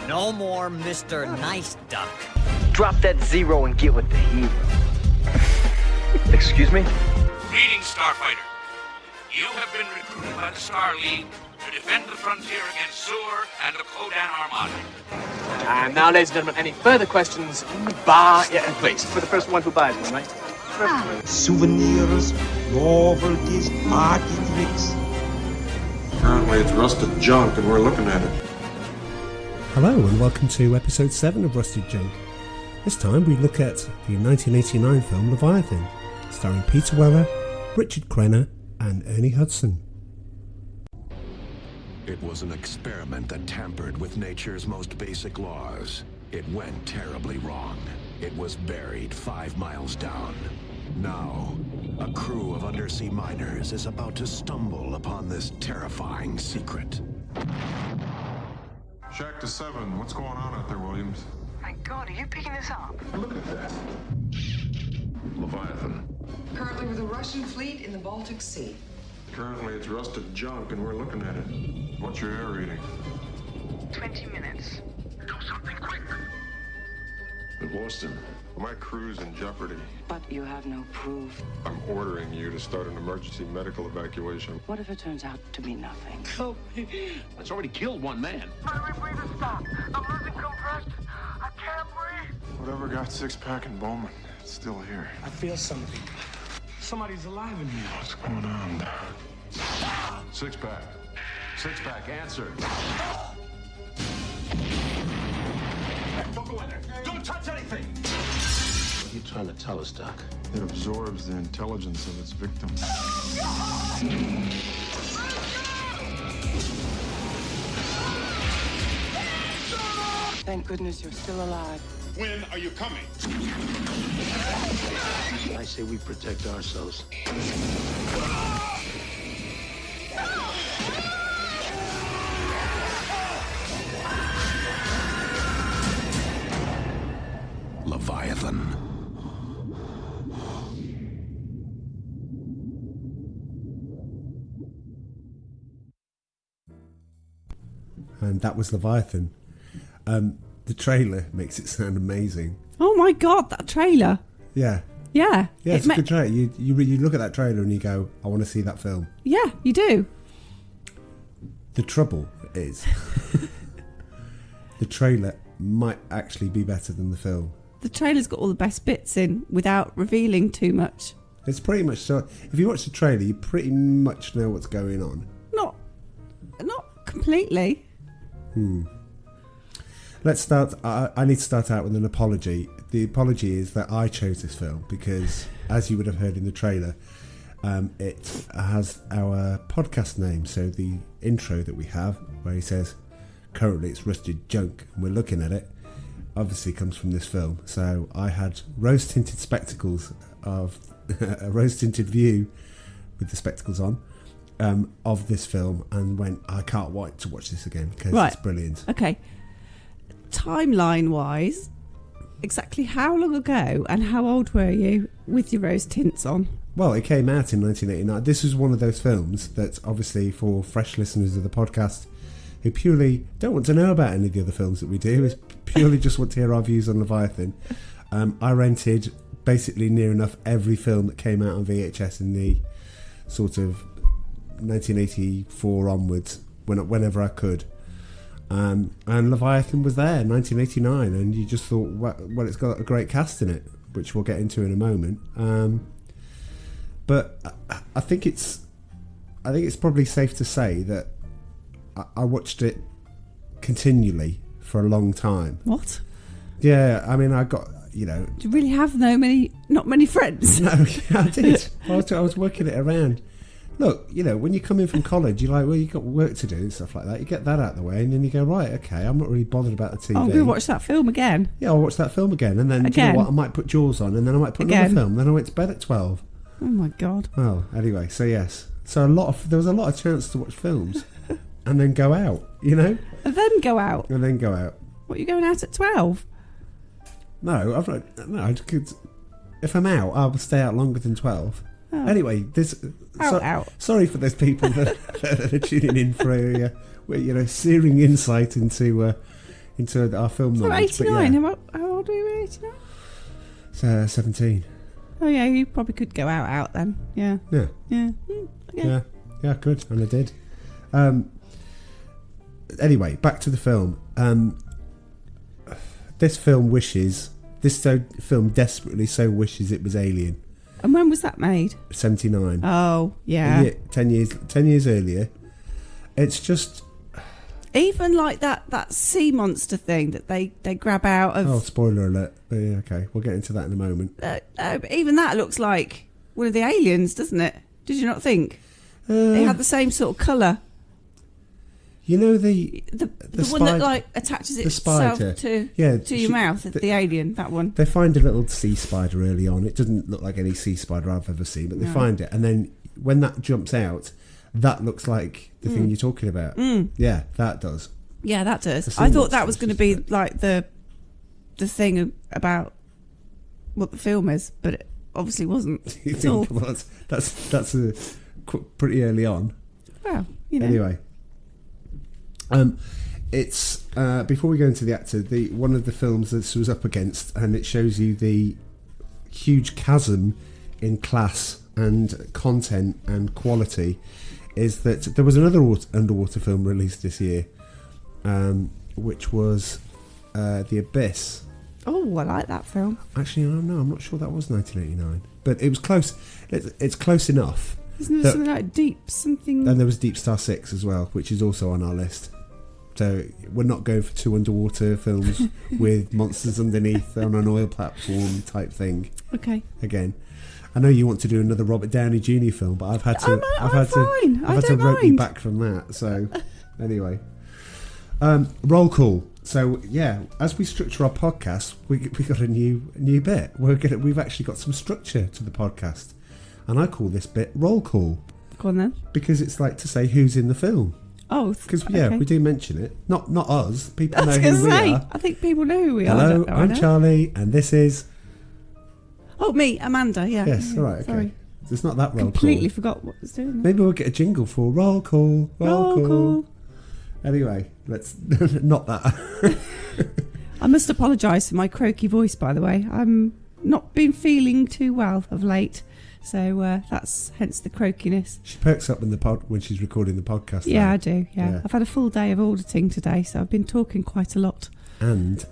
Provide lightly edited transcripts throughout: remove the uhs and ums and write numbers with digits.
No more Mr. Nice Duck. Drop that zero and get with the hero. Excuse me? Greetings, Starfighter. You have been recruited by the Star League to defend the frontier against Sur and the Kodan Armada. And now, ladies and gentlemen, any further questions in the bar? Yeah, please. For the first one who buys one, right? Souvenirs, novelties, party tricks. Apparently it's rusted junk and we're looking at it. Hello and welcome to episode 7 of Rusted Junk. This time we look at the 1989 film Leviathan, starring Peter Weller, Richard Crenna and Ernie Hudson. It was an experiment that tampered with nature's most basic laws. It went terribly wrong. It was buried 5 miles down. Now, a crew of undersea miners is about to stumble upon this terrifying secret. Shack to 7, what's going on out there, Williams? My God, are you picking this up? Look at that. Leviathan. Currently with a Russian fleet in the Baltic Sea. Currently it's rusted junk and we're looking at it. What's your air reading? 20 minutes. Do something quick. We've lost him. My crew's in jeopardy. But you have no proof. I'm ordering you to start an emergency medical evacuation. What if it turns out to be nothing? Help me. It's already killed one man. My rebreather stopped. I'm losing compression. I can't breathe. Whatever got Six-Pack and Bowman, it's still here. I feel something. Somebody's alive in here. What's going on? Six-Pack. Six-pack, answer. Don't go in there. Don't touch anything. What are you trying to tell us, Doc? It absorbs the intelligence of its victims. Thank goodness you're still alive. When are you coming? I say we protect ourselves. Leviathan. And that was Leviathan. The trailer makes it sound amazing. Oh my God, that trailer. Yeah. Yeah. Yeah, it's a good trailer. You look at that trailer and you go, I want to see that film. Yeah, you do. The trouble is, the trailer might actually be better than the film. The trailer's got all the best bits in without revealing too much. It's pretty much so. If you watch the trailer, you pretty much know what's going on. Not completely. Let's start. I need to start out with an apology. The apology is that I chose this film because, as you would have heard in the trailer, it has our podcast name. So the intro that we have, where he says, currently it's Rusted Junk, and we're looking at it, obviously comes from this film. So I had rose-tinted spectacles of a rose-tinted view with the spectacles on of this film and went, I can't wait to watch this again because it's brilliant. Okay. Timeline wise, exactly how long ago and how old were you with your rose tints on? Well, it came out in 1989. This was one of those films that, obviously, for fresh listeners of the podcast who purely don't want to know about any of the other films that we do, is purely just want to hear our views on Leviathan. I rented basically near enough every film that came out on VHS in the sort of 1984 onwards, whenever I could. And Leviathan was there, 1989, and you just thought, well, it's got a great cast in it, which we'll get into in a moment. But I think it's probably safe to say that I watched it continually for a long time. What? Yeah, I mean, I got, Do you really have not many friends? No, yeah, I did. I was working it around. Look, when you come in from college, you're like, well, you've got work to do and stuff like that. You get that out of the way, and then you go, right, okay, I'm not really bothered about the TV. I'm going to watch that film again. Yeah, I'll watch that film again. And then, do you know what? I might put Jaws on, and then I might put another film. Then I went to bed at 12. Oh, my God. Well, anyway, so yes. So there was a lot of chance to watch films and then go out, And then go out? And then go out. What, you going out at 12? No, if I'm out, I'll stay out longer than 12. Oh. Anyway, sorry for those people that are tuning in for a searing insight into into our film So knowledge. 89. But How old are you? 89. yeah, 17. Oh yeah, you probably could go out then. Yeah. Yeah. Yeah. Okay. Yeah, good, and I did. Anyway, back to the film. This film desperately so wishes it was Alien. And when was that made? 79. Oh yeah. 10 years earlier. It's just Even like that sea monster thing that they grab out of. Oh, spoiler alert. But yeah, okay, we'll get into that in a moment. Even that looks like one of the aliens, doesn't it? Did you not think? It had the same sort of colour. You know the one that like attaches itself to your mouth, the alien, that one. They find a little sea spider early on. It doesn't look like any sea spider I've ever seen, but they find it, and then when that jumps out, that looks like the thing you're talking about. Yeah, that does. Yeah, that does. I thought that was going to be like the thing about what the film is, but it obviously wasn't. You think, well, that's pretty early on. Well, you know. Anyway, it's before we go into the actor, one of the films this was up against, and it shows you the huge chasm in class and content and quality, is that there was another underwater film released this year, which was The Abyss. Oh, I like that film. Actually, no, I'm not sure that was 1989, but it was close. It's close enough. Isn't there something like Deep something? And there was Deep Star 6 as well, which is also on our list. So we're not going for two underwater films with monsters underneath on an oil platform type thing. Okay. Again, I know you want to do another Robert Downey Jr. film, but I've had to rope you back from that. So anyway, roll call. So yeah, as we structure our podcast, we got a new bit. We've actually got some structure to the podcast, and I call this bit roll call. Go on then. Because it's like to say who's in the film. Oh, because we do mention it. Not us. People know who we are. I think people know who we are. Hello, I'm Charlie, and this is. Oh, me, Amanda. Yeah. Yes. All right. Okay. Sorry. It's not that roll call. Completely forgot what I was doing. Maybe we'll get a jingle for roll call. Roll call. Anyway, let's not that. I must apologise for my croaky voice, by the way. I'm not been feeling too well of late. So that's hence the croakiness. She perks up when she's recording the podcast. Yeah, I do. Yeah. I've had a full day of auditing today, so I've been talking quite a lot. And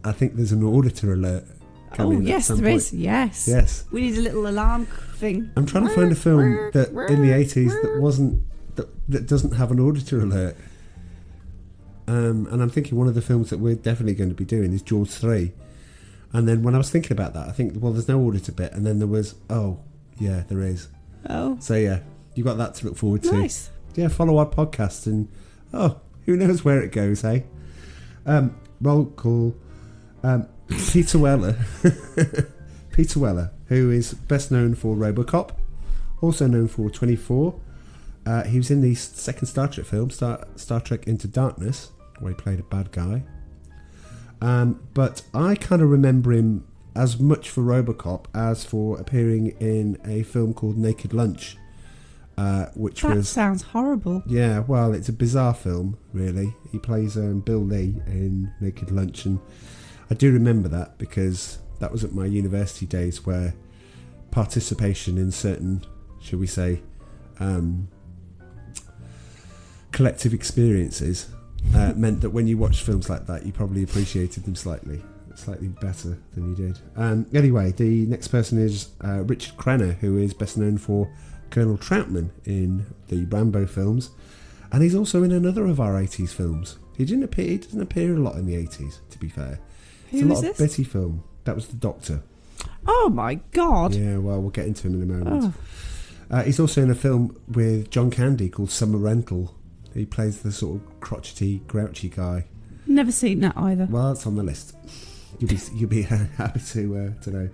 I think there's an auditor alert coming. Oh yes, there is. Yes. We need a little alarm thing. I'm trying to find a film that in the 80s that doesn't have an auditor alert. And I'm thinking one of the films that we're definitely going to be doing is Jaws 3. And then when I was thinking about that, I think, well, there's no auditor bit, and then there was, yeah, there is. Oh. So, yeah, you got that to look forward to. Nice. Yeah, follow our podcast and, who knows where it goes, eh? Roll call. Peter Weller. Peter Weller, who is best known for Robocop, also known for 24. He was in the second Star Trek film, Star Trek Into Darkness, where he played a bad guy. But I kind of remember him as much for Robocop as for appearing in a film called Naked Lunch, which that sounds horrible. Yeah, well, it's a bizarre film, really. He plays Bill Lee in Naked Lunch, and I do remember that because that was at my university days where participation in certain, shall we say, collective experiences meant that when you watched films like that, you probably appreciated them slightly better than you did. Anyway, the next person is Richard Crenna, who is best known for Colonel Troutman in the Rambo films, and he's also in another of our 80s films. He doesn't appear a lot in the 80s, to be fair. It's a lot of bitty film. That was The Doctor. Oh my God. Yeah, well, we'll get into him in a moment. He's also in a film with John Candy called Summer Rental. He plays the sort of crotchety, grouchy guy. Never seen that either. Well, it's on the list. You'll be happy to know.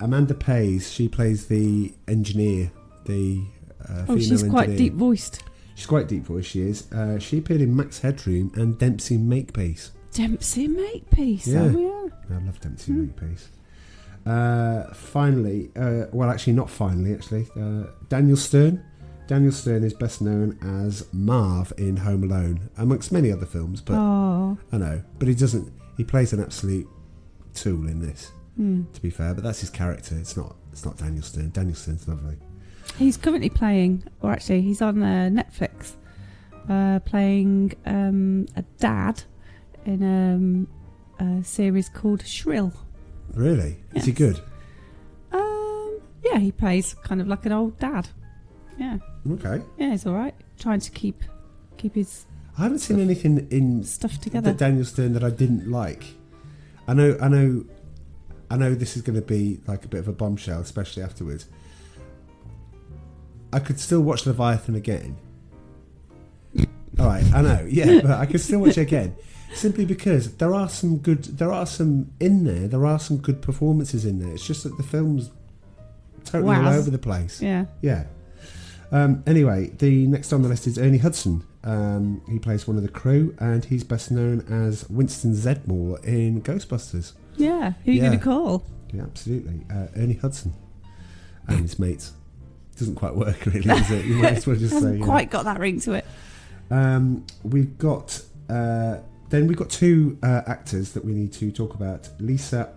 Amanda Pays, she plays the engineer, the female engineer. She's quite deep voiced. She's quite deep voiced. She is. She appeared in Max Headroom and Dempsey Makepeace. Dempsey Makepeace. Yeah. Oh yeah. I love Dempsey Makepeace. Finally, well, actually not finally. Actually, Daniel Stern, Daniel Stern is best known as Marv in Home Alone, amongst many other films. But I know, but he doesn't. He plays an absolute tool in this. To be fair, but that's his character. It's not Daniel Stern. Daniel Stern's lovely. He's currently playing, or actually, he's on Netflix, playing a dad in a series called Shrill. Really? Yes. Is he good? Yeah, he plays kind of like an old dad. Yeah. Okay. Yeah, he's all right. Trying to keep his. I haven't seen anything in stuff together. Daniel Stern that I didn't like. I know this is going to be like a bit of a bombshell, especially afterwards. I could still watch Leviathan again. All right, I know, yeah, but I could still watch it again simply because there are some good performances in there. It's just that the film's totally all over the place. Yeah. Anyway, the next on the list is Ernie Hudson. He plays one of the crew, and he's best known as Winston Zedmore in Ghostbusters. Yeah, who are you going to call? Yeah, absolutely. Ernie Hudson and his mates. Doesn't quite work, really, does it? You might as well just say. Quite got that ring to it. We've got two actors that we need to talk about: Lisa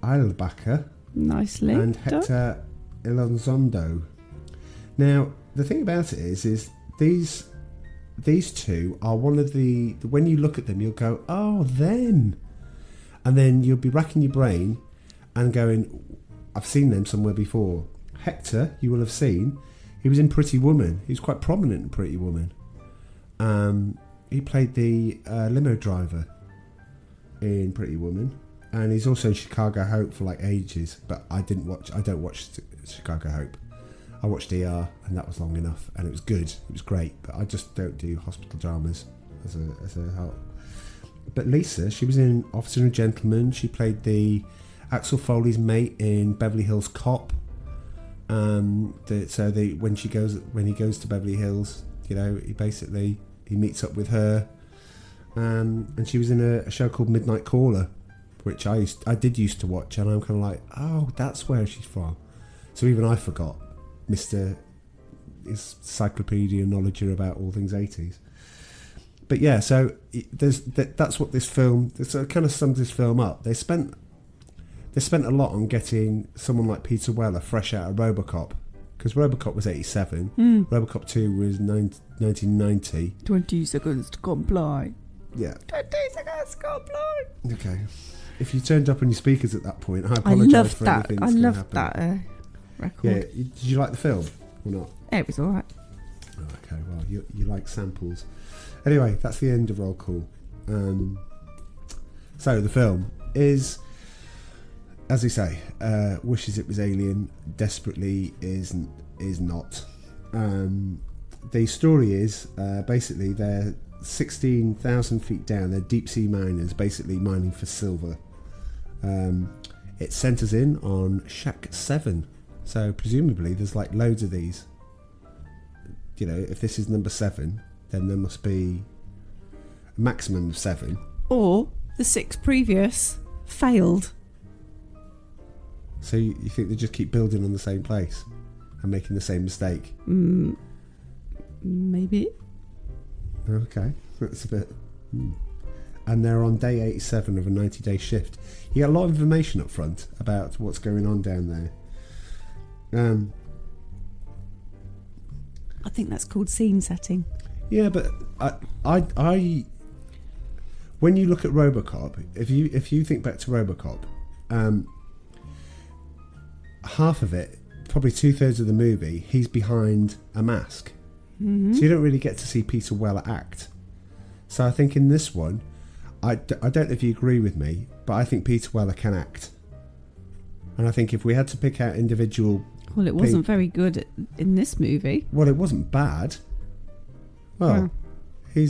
Eilbacher, nicely, and Hector Elizondo. Now, the thing about it is these two are one of the when you look at them, you'll go, "Oh, them," and then you'll be racking your brain and going, "I've seen them somewhere before." Hector, you will have seen. He was in Pretty Woman. He was quite prominent in Pretty Woman. He played the limo driver in Pretty Woman, and he's also in Chicago Hope for like ages. But I don't watch Chicago Hope. I watched ER, and that was long enough, and it was good. It was great, but I just don't do hospital dramas as a help. But Lisa, she was in Officer and Gentleman. She played the Axel Foley's mate in Beverly Hills Cop. When he goes to Beverly Hills, he meets up with her, and she was in a show called Midnight Caller, which I used to watch, and I'm kind of like, oh, that's where she's from. So even I forgot Mr. Encyclopedia knowledge about all things 80s. But yeah, so that's what this film. It kind of sums this film up. They spent a lot on getting someone like Peter Weller fresh out of Robocop, because Robocop was 87, Robocop 2 was 1990. 20 seconds to comply. Yeah. 20 seconds to comply. Okay. If you turned up on your speakers at that point, I apologise for anything that's going to happen. I loved that record. Yeah. Did you like the film or not? It was all right. Oh, okay, well, you like samples. Anyway, that's the end of Roll Call. So the film is, as we say, wishes it was Alien, desperately is not. The story is basically they're 16,000 feet down. They're deep sea miners, basically mining for silver. It centres in on Shack 7, so presumably there's like loads of these. If this is number 7, then there must be a maximum of 7. Or the 6 previous failed. So you think they just keep building on the same place and making the same mistake? Maybe. Okay, that's a bit... And they're on day 87 of a 90-day shift. You get a lot of information up front about what's going on down there. I think that's called scene setting. Yeah, but I when you look at Robocop, if you think back to Robocop, half of it, probably 2/3 of the movie, he's behind a mask. Mm-hmm. So you don't really get to see Peter Weller act. So I think in this one, I don't know if you agree with me, but I think Peter Weller can act. And I think if we had to pick out individual... Well, it wasn't very good in this movie. Well, it wasn't bad. Well, he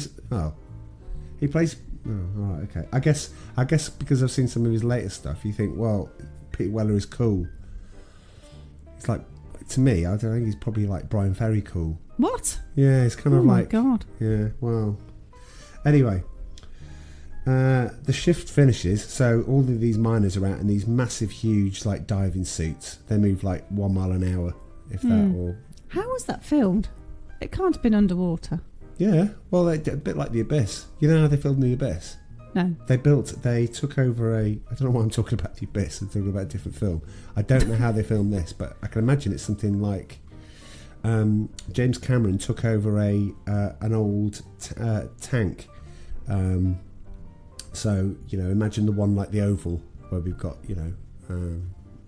plays... Oh, all right, okay. I guess because I've seen some of his later stuff, you think, well, Peter Weller is cool. It's like, to me, I don't think he's probably like Brian Ferry cool. What? Yeah, it's kind of like... Oh, my God. Yeah, well... Anyway, the shift finishes, so all of these miners are out in these massive, huge, like, diving suits. They move like 1 mile an hour, if that, or How was that filmed? It can't have been underwater. Yeah, well, a bit like The Abyss. You know how they filmed The Abyss? No. They took over I don't know why I'm talking about The Abyss, I'm talking about a different film. I don't know how they filmed this, but I can imagine it's something like James Cameron took over an old tank. So, imagine the one like the Oval, where we've got,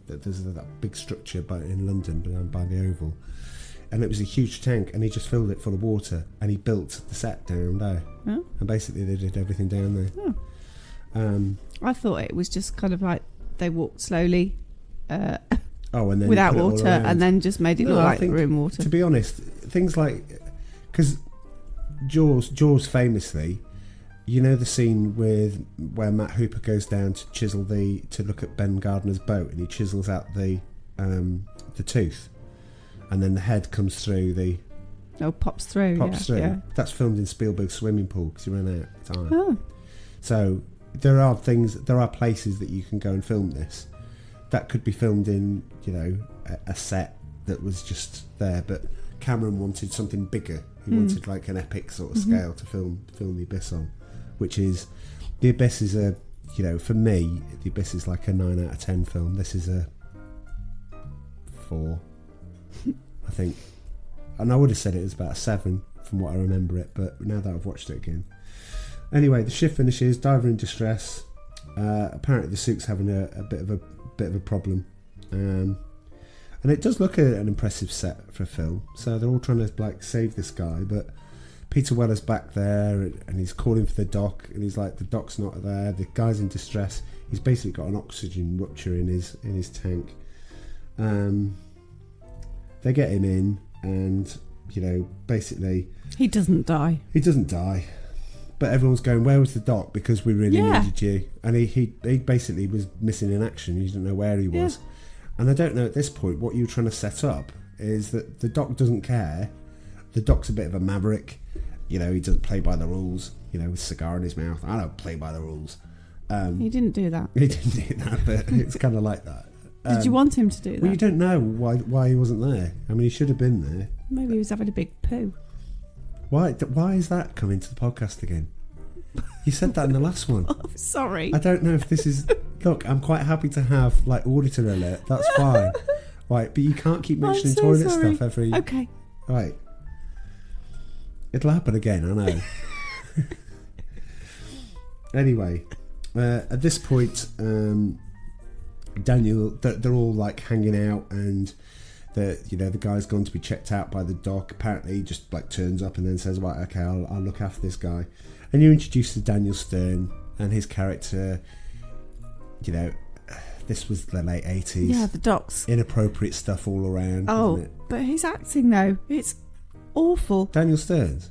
there's that big structure in London by the Oval. And it was a huge tank, and he just filled it full of water, and he built the set down there. Oh. And basically they did everything down there. Oh. I thought it was just kind of like they walked slowly and then without water, and then just made it look like they were in water. To be honest, things like... Because Jaws famously... You know the scene where Matt Hooper goes down to look at Ben Gardner's boat, and he chisels out the tooth, and then the head comes through pops through. Yeah. That's filmed in Spielberg's swimming pool because he ran out of time. Oh. So there are places that you can go and film this. That could be filmed in a set that was just there, but Cameron wanted something bigger. He wanted like an epic sort of scale to film The Abyss on. Which is, The Abyss is for me, The Abyss is like a 9 out of 10 film. This is a 4, I think. And I would have said it was about a 7 from what I remember it, but now that I've watched it again. Anyway, the shift finishes, diver in distress. Apparently the suit's having a bit of a problem. And it does look an impressive set for a film. So they're all trying to save this guy, but Peter Weller's back there, and he's calling for the doc, and he's like, the doc's not there, the guy's in distress. He's basically got an oxygen rupture in his tank. They get him in, and basically he doesn't die, but everyone's going, where was the doc, because we really needed you. And he basically was missing in action. You didn't know where he was. And I don't know at this point what you're trying to set up is that the doc doesn't care. The doc's a bit of a maverick. He doesn't play by the rules, with a cigar in his mouth. I don't play by the rules. He didn't do that. He didn't do that, but it's kind of like that. Did you want him to do that? Well, you don't know why he wasn't there. I mean, he should have been there. Maybe he was having a big poo. Why is that coming to the podcast again? You said that in the last one. Oh, sorry. I don't know if this is... Look, I'm quite happy to have, auditor alert. That's fine. Right, but you can't keep mentioning toilet stuff every... Okay. Right. It'll happen again, I know. Anyway, at this point, Daniel, they're all hanging out, and the guy's gone to be checked out by the doc. Apparently, he just turns up and then says, "Right, okay, I'll look after this guy." And you're introduced to Daniel Stern and his character. This was the late 80s. Yeah, the doc's inappropriate stuff all around. Oh, isn't it? But his acting though, it's awful. Daniel Stern's.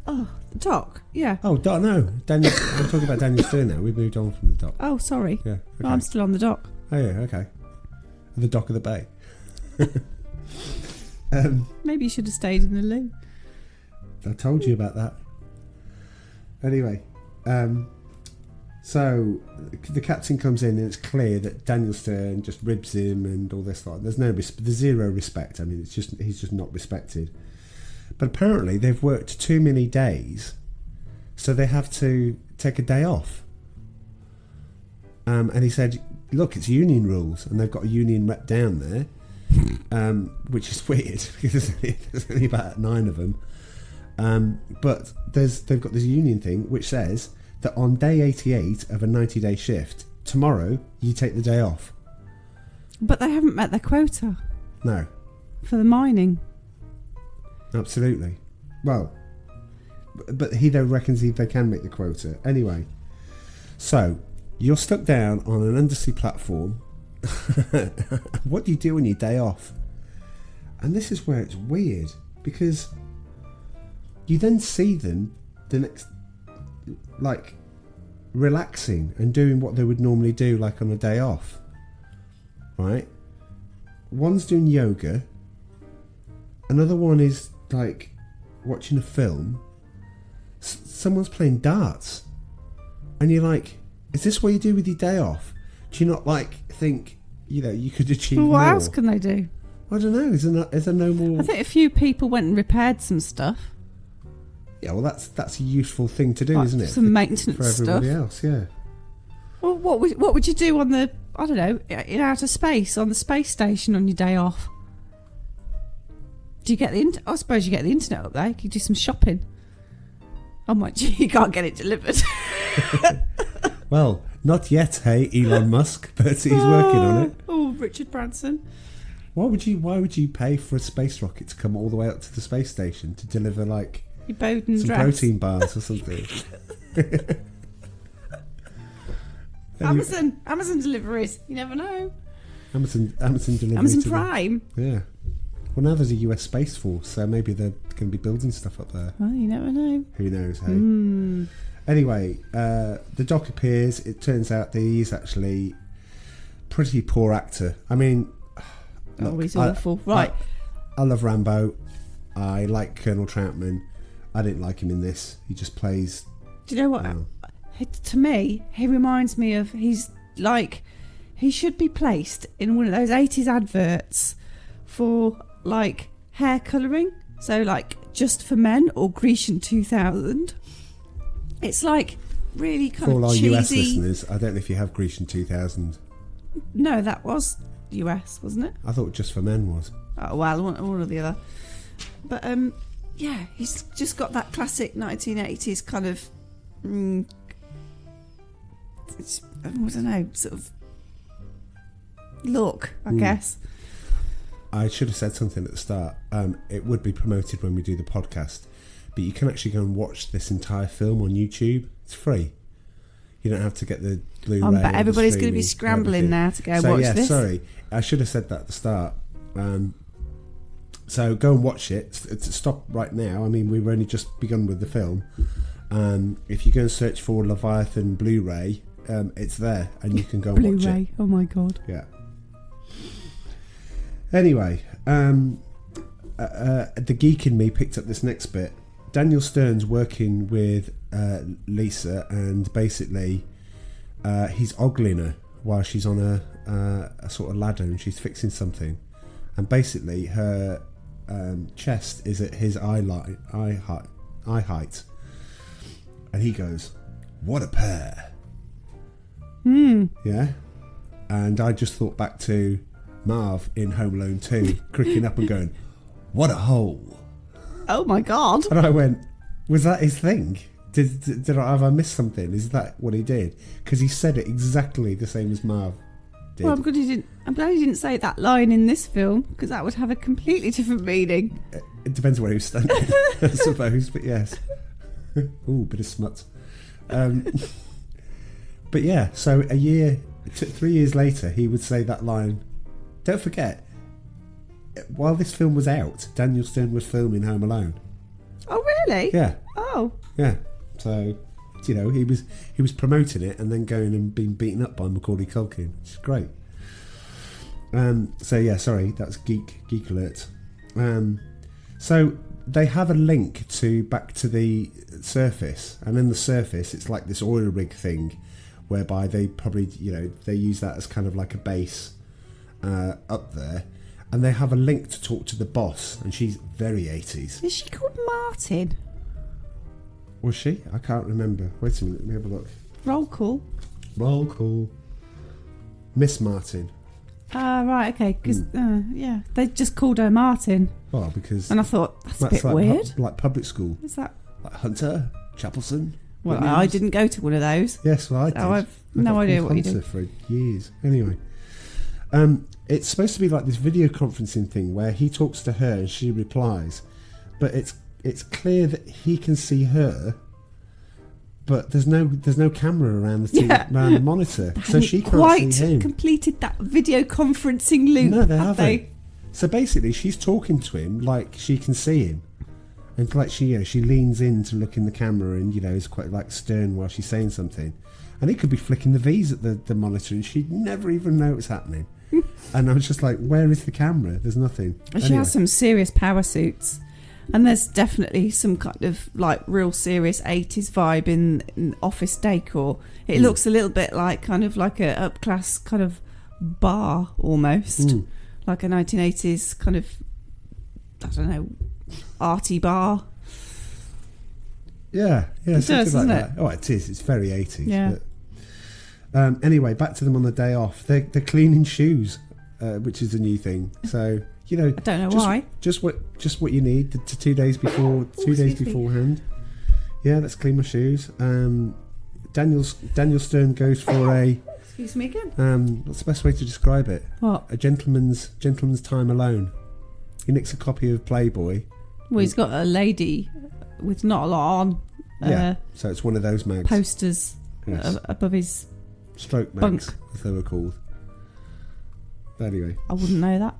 Oh, the doc. Yeah. Oh, no, Daniel. I'm talking about Daniel Stern now. We've moved on from the doc. Oh, sorry. Yeah. Okay. No, I'm still on the dock. Oh yeah, okay. The dock of the bay. Maybe you should have stayed in the loo. I told you about that. Anyway, so the captain comes in, and it's clear that Daniel Stern just ribs him and all this stuff. There's zero respect. I mean, he's just not respected. But apparently they've worked too many days, so they have to take a day off. And he said, "Look, it's union rules," and they've got a union rep down there, which is weird because there's only about 9 of them. But they've got this union thing which says that on day 88 of a 90-day shift, tomorrow you take the day off. But they haven't met their quota. No. For the mining. Absolutely. Well, but he though reckons they can make the quota. Anyway, so you're stuck down on an undersea platform. What do you do on your day off? And this is where it's weird, because you then see them the next, relaxing and doing what they would normally do on a day off, right? One's doing yoga, another one is watching a film, someone's playing darts, and you're like, is this what you do with your day off? Do you not think you could achieve well, what more? else can they do? I don't know. Is there no more? I think a few people went and repaired some stuff. Yeah, well, that's a useful thing to do, Like isn't it? some maintenance for everybody stuff. else, yeah. Well, what would you do on the, I don't know, in outer space, on the space station on your day off? Do you get I suppose you get the internet up there. You could do some shopping. Oh my, you can't get it delivered. Well, not yet, hey, Elon Musk, but he's working on it. Oh, Richard Branson. Why would you pay for a space rocket to come all the way up to the space station to deliver like Your Bowden some dress. protein bars or something? Amazon deliveries. You never know. Amazon delivery. Amazon to Prime. Yeah. Well, now there's a US Space Force, so maybe they're going to be building stuff up there. Well, you never know. Who knows, hey? Anyway, the Doc appears. It turns out that he's actually pretty poor actor. I mean, look, he's awful. Right. I love Rambo. I like Colonel Troutman. I didn't like him in this. He just plays... Do you know what? To me, he reminds me of... He should be placed in one of those 80s adverts for, like, hair colouring. So, like, Just for Men or Grecian 2000. It's, like, really kind of cheesy. For all our US listeners, I don't know if you have Grecian 2000. No, that was US, wasn't it? I thought Just for Men was. Oh, well, one or the other. But, yeah, he's just got that classic 1980s kind of... I don't know, sort of look, I guess. I should have said something at the start. It would be promoted when we do the podcast, but you can actually go and watch this entire film on YouTube. It's free. You don't have to get the Blu-ray. But everybody's going to be scrambling now to go watch this. Sorry, I should have said that at the start. So go and watch it. Stop right now. I mean, we've only just begun with the film. If you go and search for Leviathan Blu-ray, it's there, and you can go and watch it. Blu-ray. Oh my god. Yeah. Anyway, the geek in me picked up this next bit. Daniel Stern's working with Lisa, and basically he's ogling her while she's on a sort of ladder, and she's fixing something, and basically her chest is at his eye height, and he goes, "What a pair!" Yeah, and I just thought back to Marv in Home Alone 2, cricking up and going, "What a hole!" Oh my god! And I went, "Was that his thing? Did I missed something? Is that what he did?" Because he said it exactly the same as Marv did. Well, I'm glad he didn't say that line in this film, because that would have a completely different meaning. It depends where he was standing, I suppose. But yes, ooh, bit of smut. But yeah, so 3 years later, he would say that line. Don't forget, while this film was out, Daniel Stern was filming Home Alone. Oh, really? Yeah. Oh. Yeah. So, you know, he was promoting it and then going and being beaten up by Macaulay Culkin, which is great. So yeah, sorry, that's geek alert. So they have a link back to the surface, and in the surface, it's like this oil rig thing, whereby they probably, you know, they use that as kind of like a base up there, and they have a link to talk to the boss, and she's very 80s. Is she called Martin? Was she? I can't remember. Wait a minute, let me have a look. Roll call. Miss Martin. Right, okay, because yeah, they just called her Martin. Well, because... And I thought, that's a bit like weird. Like public school. Is that... Like Hunter, Chapelson. Well, Williams. I didn't go to one of those. Yes, well, I did. I've no idea what you do. For years. Anyway. It's supposed to be like this video conferencing thing where he talks to her and she replies, but it's clear that he can see her, but there's no camera around the monitor, so she can't see him. Completed that video conferencing loop. No, they haven't. So basically, she's talking to him like she can see him, and like she leans in to look in the camera, and is quite like stern while she's saying something, and he could be flicking the V's at the monitor, and she'd never even know it's happening. And I was just like, where is the camera? There's nothing. She has some serious power suits, and there's definitely some kind of like real serious 80s vibe in office decor. It looks a little bit like kind of like a up class kind of bar almost, like a 1980s kind of, I don't know, arty bar. Yeah, It something does, like doesn't that. it? Oh, it is. It's very 80s. Yeah. But, anyway, back to them on the day off. They're cleaning shoes, which is a new thing. So I don't know why. Just what you need. The 2 days before, 2 days beforehand. Yeah, let's clean my shoes. Daniel Stern goes for a. Excuse me again. What's the best way to describe it? What? A gentleman's time alone. He nicks a copy of Playboy. Well, he's got a lady with not a lot on. So it's one of those mags. Posters Yes. above his Stroke bunk. mags, as they were called. Anyway. I wouldn't know that.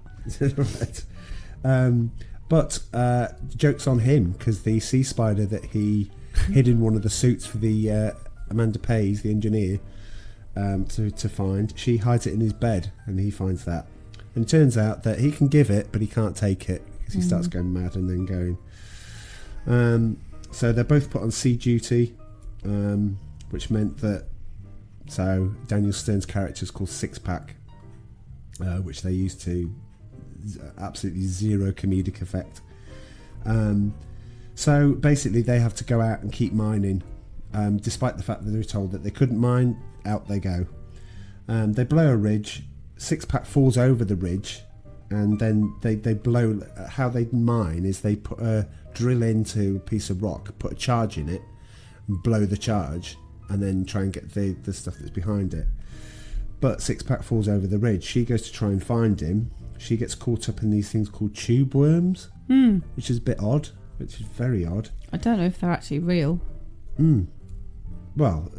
Right. But joke's on him, because the sea spider that he hid in one of the suits for the Amanda Pays, the engineer, to find, she hides it in his bed, and he finds that. And it turns out that he can give it, but he can't take it, because he starts going mad and then going. So they're both put on sea duty, which meant that. So Daniel Stern's character is called Six Pack, which they use to absolutely zero comedic effect. So basically, they have to go out and keep mining, despite the fact that they were told that they couldn't mine. Out they go. They blow a ridge. Six Pack falls over the ridge, and then they blow. How they mine is they put a drill into a piece of rock, put a charge in it, and blow the charge, and then try and get the stuff that's behind it. But Six Pack falls over the ridge. She goes to try and find him. She gets caught up in these things called tube worms, which is a bit odd. Which is very odd. I don't know if they're actually real. Well,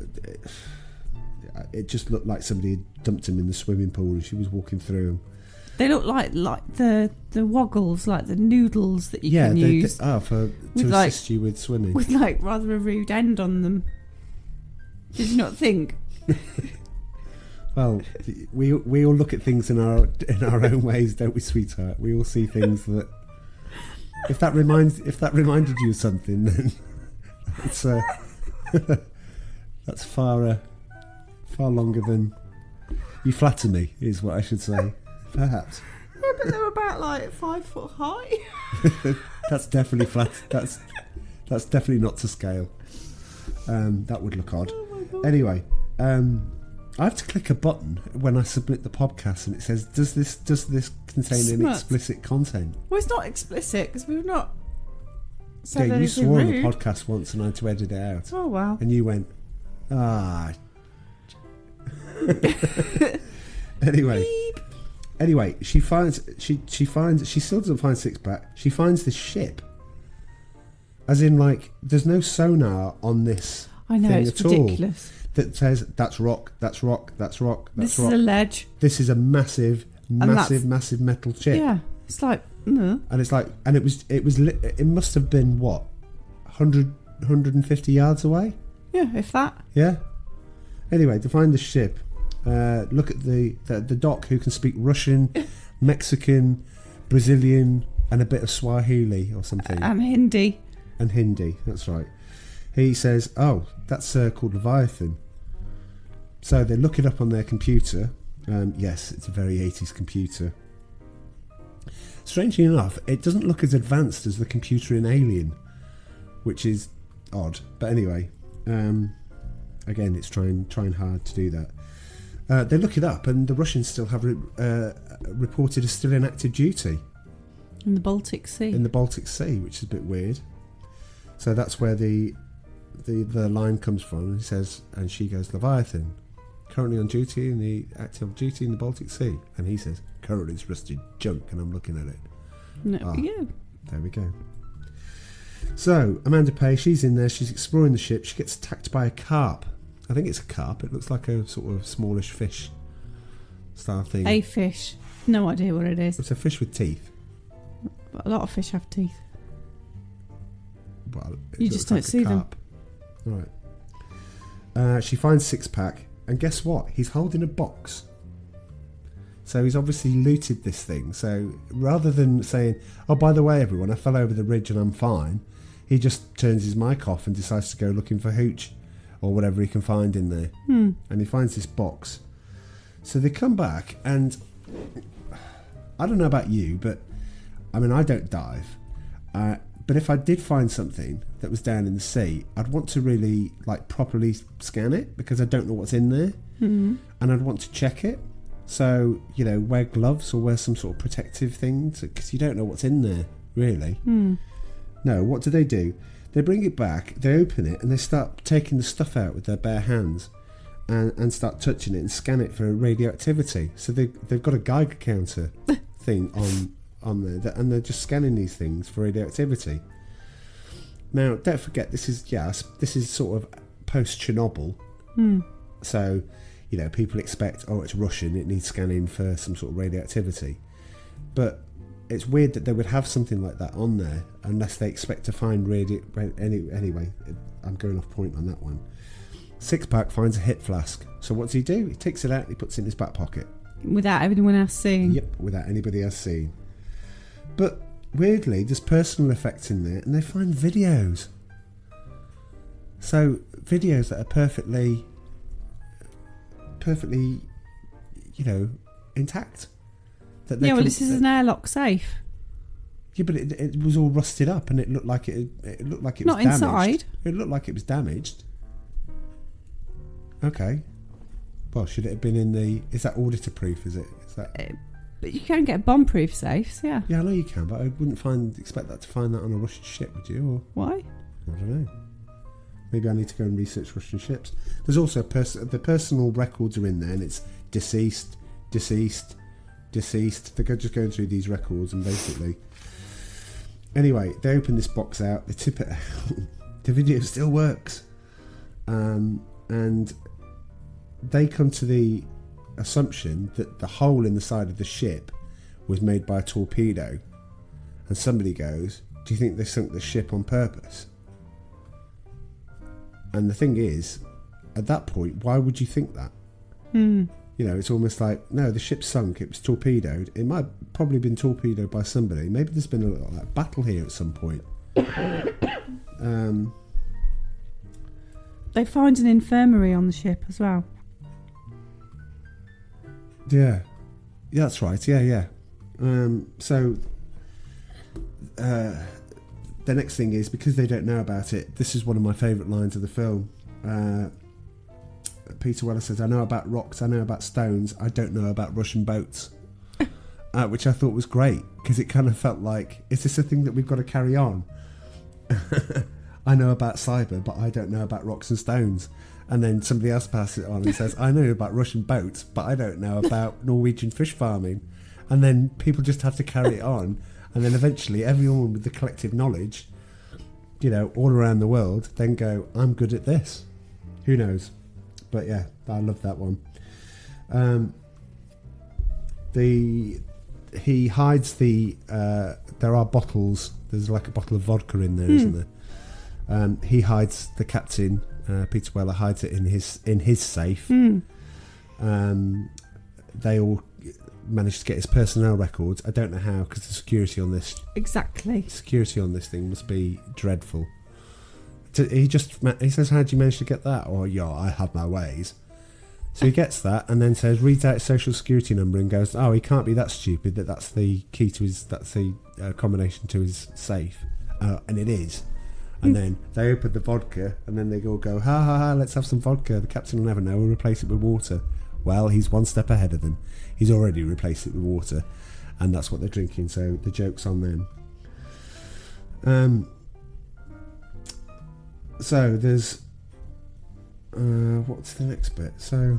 it just looked like somebody had dumped him in the swimming pool and she was walking through them. They look like the woggles, like the noodles that you can use. To assist you with swimming. With like rather a rude end on them. Did you not think? Well, we all look at things in our own ways, don't we, sweetheart? We all see things that. If that reminded you of something, then it's that's far longer than you flatter me, is what I should say, perhaps. Yeah, but they're about like 5 foot high. That's definitely flat. That's definitely not to scale. That would look odd. Oh my God. Anyway, I have to click a button when I submit the podcast, and it says, "Does this contain any explicit content?" Well, it's not explicit because we've not said you anything swore rude. on the podcast once, and I had to edit it out. Oh wow! And you went, Anyway, she still doesn't find Six Pack. She finds this ship. As in, like, there's no sonar on this I know, thing it's at ridiculous. all that says that's rock, that's rock, that's rock, that's This rock. is a ledge. This is a massive metal chip. Yeah, it's like, no. And it's like, and it must have been what, 150 yards away. Yeah, if that. Yeah. Anyway, to find the ship, look at the doc, who can speak Russian, Mexican, Brazilian, and a bit of Swahili or something. And Hindi. And Hindi, that's right. He says, "Oh, that's called Leviathan." So they look it up on their computer. Yes, it's a very 80s computer. Strangely enough, it doesn't look as advanced as the computer in Alien, which is odd. But anyway, again, it's trying hard to do that. They look it up, and the Russians still have reported as still in active duty in the Baltic Sea. In the Baltic Sea, which is a bit weird. So that's where the line comes from. And he says, and she goes, "Leviathan, currently on duty in the active duty in the Baltic Sea." And he says, "Currently it's rusted junk," and I'm looking at it. Yeah. There we go. So Amanda Pay, she's in there. She's exploring the ship. She gets attacked by a carp. I think it's a carp. It looks like a sort of smallish fish style thing. A fish. No idea what it is. It's a fish with teeth. But a lot of fish have teeth. Well, you just don't see them. Right. She finds Six Pack, and guess what? He's holding a box. So he's obviously looted this thing. So rather than saying, "Oh, by the way, everyone, I fell over the ridge and I'm fine," he just turns his mic off and decides to go looking for hooch or whatever he can find in there. And he finds this box. So they come back, and I don't know about you, but I mean, I don't dive. But if I did find something that was down in the sea, I'd want to really like properly scan it because I don't know what's in there, and I'd want to check it. So, you know, wear gloves or wear some sort of protective thing because you don't know what's in there, really. No, what do? They bring it back, they open it, and they start taking the stuff out with their bare hands and start touching it and scan it for radioactivity. So they've got a Geiger counter thing on there, and they're just scanning these things for radioactivity. Now, don't forget, this is sort of post-Chernobyl. So, you know, people expect, oh, it's Russian, it needs scanning for some sort of radioactivity. But it's weird that they would have something like that on there unless they expect to find anyway, I'm going off point on that one. Sixpack finds a hit flask. So what does he do? He takes it out and he puts it in his back pocket. Without anyone else seeing? Yep, without anybody else seeing. But weirdly, there's personal effects in there and they find videos. So videos that are perfectly, you know, intact. This is an airlock safe. Yeah, but it was all rusted up, and it looked like it was not damaged. Inside. It looked like it was damaged. Okay. Well, should it have been in the? Is that auditor proof? Is it? Is that? But you can get bomb-proof safes, yeah. Yeah, I know you can, but I wouldn't expect that to find that on a Russian ship, would you? Or why? I don't know. Maybe I need to go and research Russian ships. There's also the personal records are in there, and it's deceased. They're just going through these records, and basically, anyway, they open this box out, they tip it out. The video still works, and they come to the assumption that the hole in the side of the ship was made by a torpedo, and somebody goes, "Do you think they sunk the ship on purpose?" And the thing is, at that point, why would you think that? You know, it's almost like, no, the ship sunk, it was torpedoed. It might have probably been torpedoed by somebody. Maybe there's been a little like, battle here at some point. They find an infirmary on the ship as well. Yeah, that's right. Yeah. So the next thing is, because they don't know about it, this is one of my favourite lines of the film. Peter Weller says, "I know about rocks, I know about stones, I don't know about Russian boats." Which I thought was great, because it kind of felt like, is this a thing that we've got to carry on? I know about cyber, but I don't know about rocks and stones. And then somebody else passes it on and says, "I know about Russian boats, but I don't know about Norwegian fish farming." And then people just have to carry it on. And then eventually everyone with the collective knowledge, you know, all around the world, then go, "I'm good at this." Who knows? But yeah, I love that one. He hides the. There are bottles. There's like a bottle of vodka in there, isn't there? He hides the captain. Peter Weller hides it in his safe. They all managed to get his personnel records. I don't know how, because the security on this thing must be dreadful. He says, "How did you manage to get that?" Or, "Yeah, I have my ways." So he gets that, and then reads out his social security number and goes, "Oh, he can't be that stupid. That's the key to that's the combination to his safe," and it is. And then they open the vodka, and then they all go, "Ha ha ha! Let's have some vodka. The captain will never know. We'll replace it with water." Well, he's one step ahead of them. He's already replaced it with water, and that's what they're drinking. So the joke's on them. So there's what's the next bit? So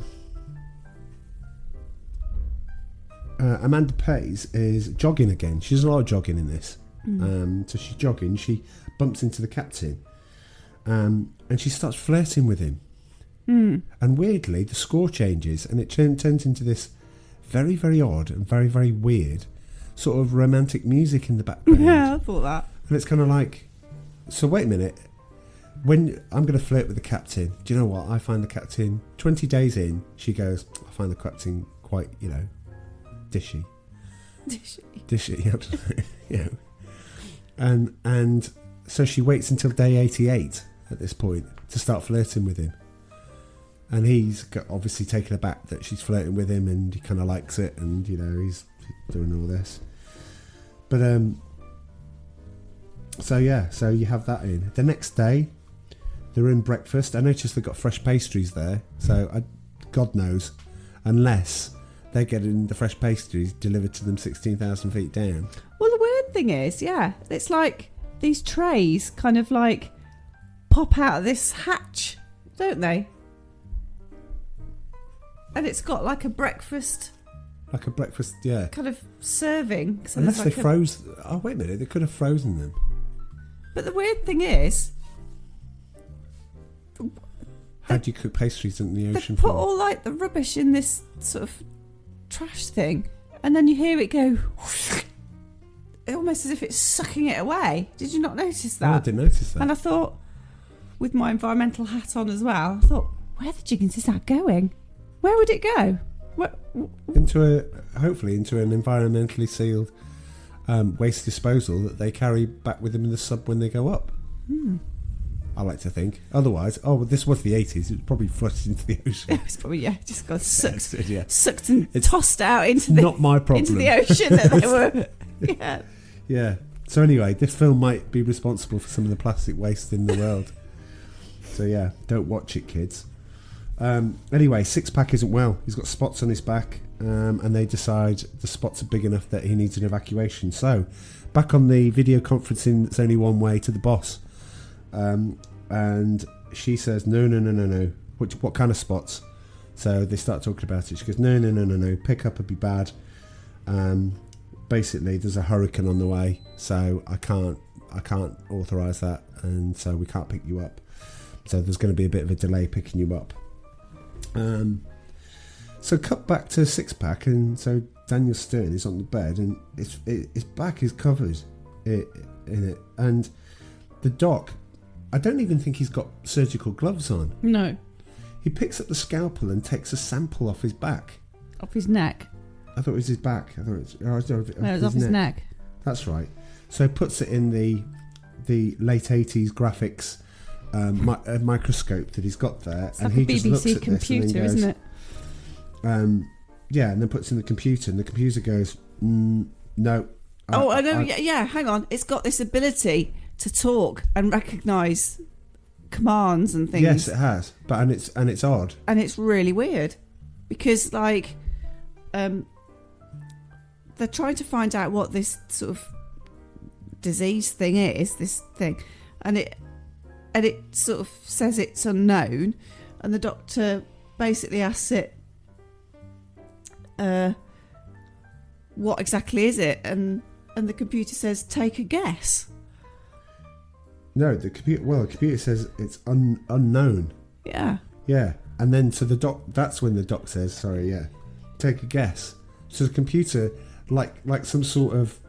Amanda Pays is jogging again. She does a lot of jogging in this. So she's jogging. She bumps into the captain, and she starts flirting with him. And weirdly, the score changes, and it turns into this very, very odd and very, very weird sort of romantic music in the background. Yeah, I thought that. And it's kind of like, so wait a minute. When I'm going to flirt with the captain, do you know what? I find the captain, 20 days in, she goes, "I find the captain quite, you know, dishy. Dishy, you know. And so she waits until day 88 at this point to start flirting with him. And he's obviously taken aback that she's flirting with him, and he kind of likes it, and, you know, he's doing all this. But so you have that in. The next day, they're in breakfast. I noticed they've got fresh pastries there. So God knows, unless they're getting the fresh pastries delivered to them 16,000 feet down. Well, the weird thing is, it's like these trays kind of like pop out of this hatch, don't they? And it's got like a breakfast. Like a breakfast, yeah. Kind of serving. So unless they froze. Oh, wait a minute. They could have frozen them. But the weird thing is, how do you cook pastries in the ocean? They put all like the rubbish in this sort of trash thing, and then you hear it go, almost as if it's sucking it away. Did you not notice that? No, I didn't notice that. And I thought, with my environmental hat on as well, I thought, where the jiggins is that going? Where would it go? Hopefully into an environmentally sealed waste disposal that they carry back with them in the sub when they go up. I like to think. Otherwise, this was the 80s. It was probably flushed into the ocean. It was probably just got sucked, sucked and it's tossed out into the not my problem. into the ocean that they were. Yeah. Yeah. So anyway, this film might be responsible for some of the plastic waste in the world. So yeah, don't watch it, kids. Anyway, Six Pack isn't well. He's got spots on his back, and they decide the spots are big enough that he needs an evacuation. So, back on the video conferencing, there's only one way to the boss. And she says, no. What kind of spots? So they start talking about it. She goes, no. Pickup would be bad. Basically, there's a hurricane on the way, so I can't authorise that, and so we can't pick you up. So there's going to be a bit of a delay picking you up. So cut back to Six Pack, and so Daniel Stern is on the bed, and his back is covered in it, and the doc, I don't even think he's got surgical gloves on. No. He picks up the scalpel and takes a sample off his back. Off his neck. I thought it was his back. No, it was off his neck. That's right. So he puts it in the late 80s graphics microscope that he's got there, it's and like he a just looks BBC at computer, this and then goes, isn't it? Yeah, and then puts it in the computer, and the computer goes, no. I know. Yeah, hang on. It's got this ability to talk and recognise commands and things. Yes, it has. But and it's odd. And it's really weird because they're trying to find out what this sort of disease thing is. This thing, and it sort of says it's unknown, and the doctor basically asks it, what exactly is it? And the computer says, take a guess. No, the computer says it's unknown. Yeah. Yeah, and then so that's when the doc says, sorry, yeah, take a guess. So the computer, like some sort of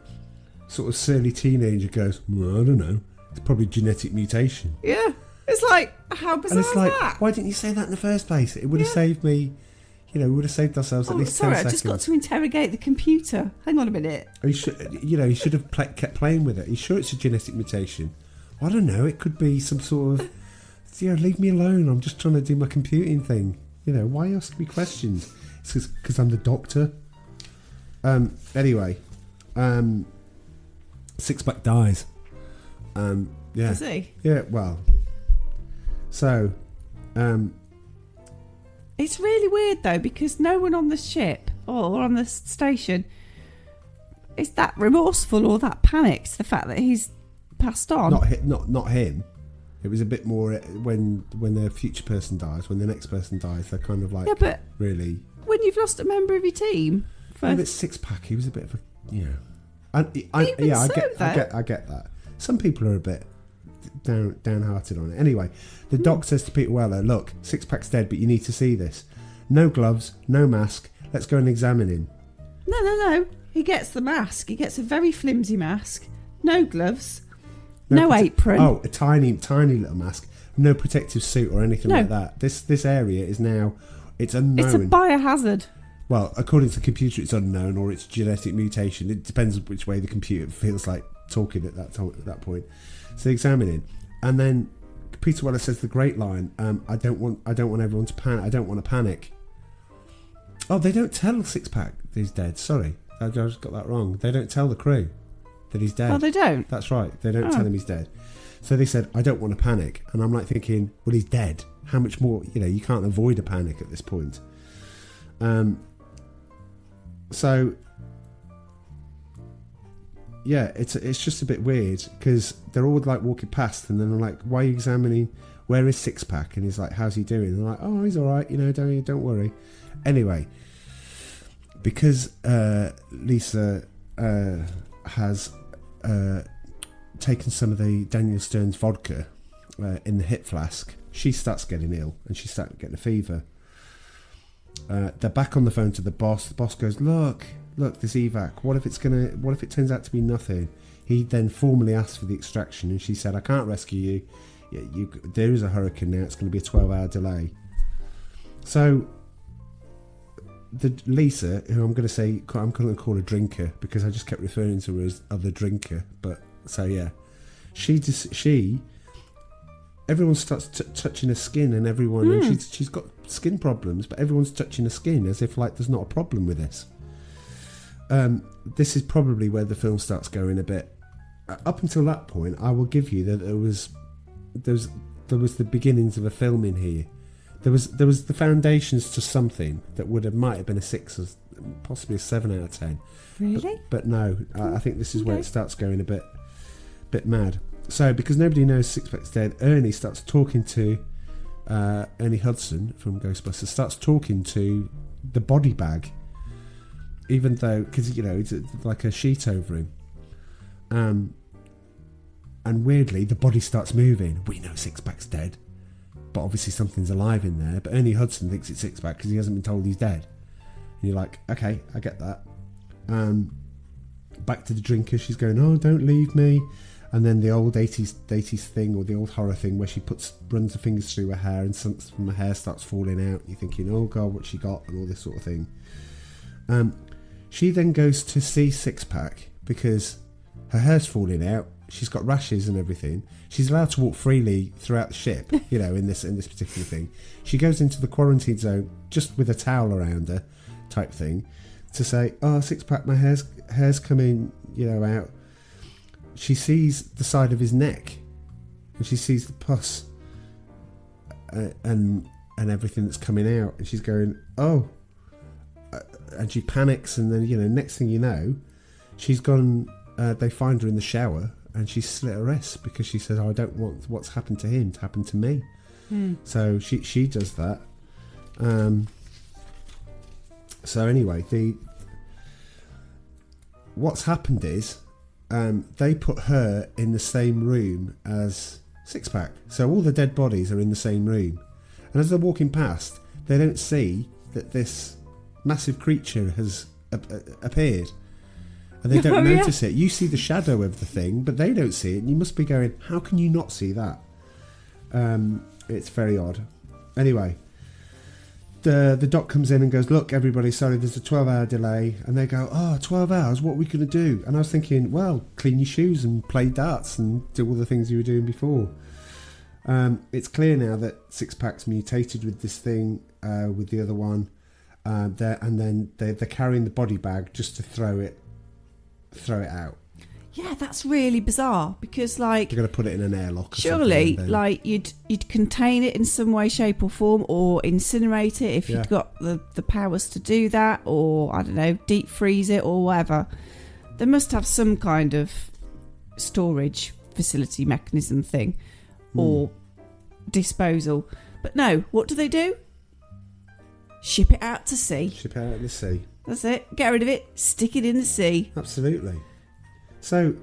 surly teenager, goes, well, I don't know. It's probably genetic mutation. Yeah, it's like, how bizarre and it's like, is that? Why didn't you say that in the first place? It would have saved me. We would have saved ourselves at least 10 seconds. I just got to interrogate the computer. Hang on a minute. You should have kept playing with it. Are you sure it's a genetic mutation? Well, I don't know. It could be some sort of. Leave me alone. I'm just trying to do my computing thing. Why are you asking me questions? It's because I'm the doctor. Anyway, Six Pack dies. Yeah. Does he? Yeah. Well. So. It's really weird though, because no one on the ship or on the station is that remorseful or that panicked the fact that he's passed on. Not him. It was a bit more when the future person dies, when the next person dies, they're kind of like, yeah, but really. When you've lost a member of your team. Yeah, but Six Pack, he was a bit of a, I get that. Some people are a bit downhearted on it. Anyway, the doc says to Peter Weller, look, Six Pack's dead, but you need to see this. No gloves, no mask. Let's go and examine him. No. He gets the mask. He gets a very flimsy mask. No gloves. No apron. Oh, a tiny little mask. No protective suit or anything like that. This area is now, it's unknown. It's a biohazard. Well, according to the computer, it's unknown, or it's genetic mutation. It depends which way the computer feels like talking at that point. So they examine it, and then Peter Weller says the great line, I don't want everyone to panic. I don't want to panic. Oh, they don't tell Six Pack he's dead. Sorry, I just got that wrong. They don't tell the crew that he's dead. Oh, they don't? That's right. They don't tell him he's dead. So they said, I don't want to panic. And I'm like thinking, well, he's dead. How much more? You can't avoid a panic at this point. So, yeah, it's just a bit weird because they're all like walking past and then I'm like, why are you examining? Where is Six Pack? And he's like, how's he doing? And I'm like, oh, he's all right. Don't worry. Anyway, because Lisa has taken some of the Daniel Stern's vodka in the hip flask, she starts getting ill and she starts getting a fever. They're back on the phone to the boss. The boss goes, look, this evac. What if it turns out to be nothing? He then formally asked for the extraction, and she said, I can't rescue you. There is a hurricane now. It's going to be a 12-hour delay. So the Lisa, who I'm going to call a drinker because I just kept referring to her as other drinker. But so yeah, everyone starts touching her skin, and everyone, and she's got skin problems, but everyone's touching her skin as if like there's not a problem with this. This is probably where the film starts going a bit. Up until that point, I will give you that there was the beginnings of a film in here. There was the foundations to something that might have been a 6 or possibly a 7 out of 10. Really? But no, I think this is where it starts going a bit mad. So because nobody knows Six Pack's dead, Ernie starts talking to Ernie Hudson from Ghostbusters starts talking to the body bag, even though because it's like a sheet over him. And weirdly, the body starts moving. We know Six Pack's dead, but obviously something's alive in there. But Ernie Hudson thinks it's Six Pack because he hasn't been told he's dead. And you're like, okay, I get that. Back to the drinker. She's going, oh, don't leave me. And then the old 80s thing, or the old horror thing, where she runs her fingers through her hair and something from her hair starts falling out. You're thinking, oh God, what's she got? And all this sort of thing. She then goes to see Six Pack because her hair's falling out. She's got rashes and everything. She's allowed to walk freely throughout the ship, in this particular thing. She goes into the quarantine zone just with a towel around her, type thing, to say, "Oh, Six Pack, my hair's coming, out." She sees the side of his neck, and she sees the pus and everything that's coming out, and she's going, "Oh," and she panics, and then next thing you know, she's gone. They find her in the shower. And she's slit her wrist because she says, I don't want what's happened to him to happen to me. So she does that. So anyway, what's happened is they put her in the same room as Six Pack. So all the dead bodies are in the same room. And as they're walking past, they don't see that this massive creature has appeared. And they don't notice it. You see the shadow of the thing, but they don't see it. And you must be going, how can you not see that? It's very odd. Anyway, the doc comes in and goes, look, everybody, sorry, there's a 12-hour delay. And they go, 12 hours, what are we going to do? And I was thinking, well, clean your shoes and play darts and do all the things you were doing before. It's clear now that Six Pack's mutated with this thing, with the other one. And then they're carrying the body bag just to throw it out. Yeah, that's really bizarre because you're going to put it in an airlock. Surely, you'd contain it in some way, shape, or form, or incinerate it if you'd got the powers to do that, or I don't know, deep freeze it or whatever. They must have some kind of storage facility mechanism thing, or disposal. But no, what do? Ship it out to sea. Ship it out to the sea. That's it. Get rid of it. Stick it in the sea. Absolutely. So,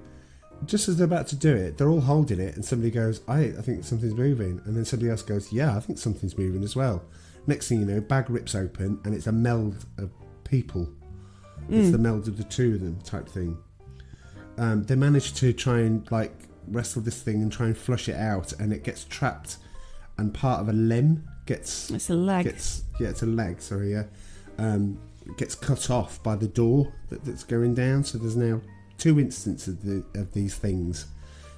just as they're about to do it, they're all holding it, and somebody goes, I think something's moving. And then somebody else goes, yeah, I think something's moving as well. Next thing you know, bag rips open, and it's a meld of people. It's the meld of the two of them type thing. They manage to try and, wrestle this thing and try and flush it out, and it gets trapped, and part of a limb gets... It's a leg. It's a leg, sorry, yeah. Gets cut off by the door that's going down. So there's now 2 instances of these things,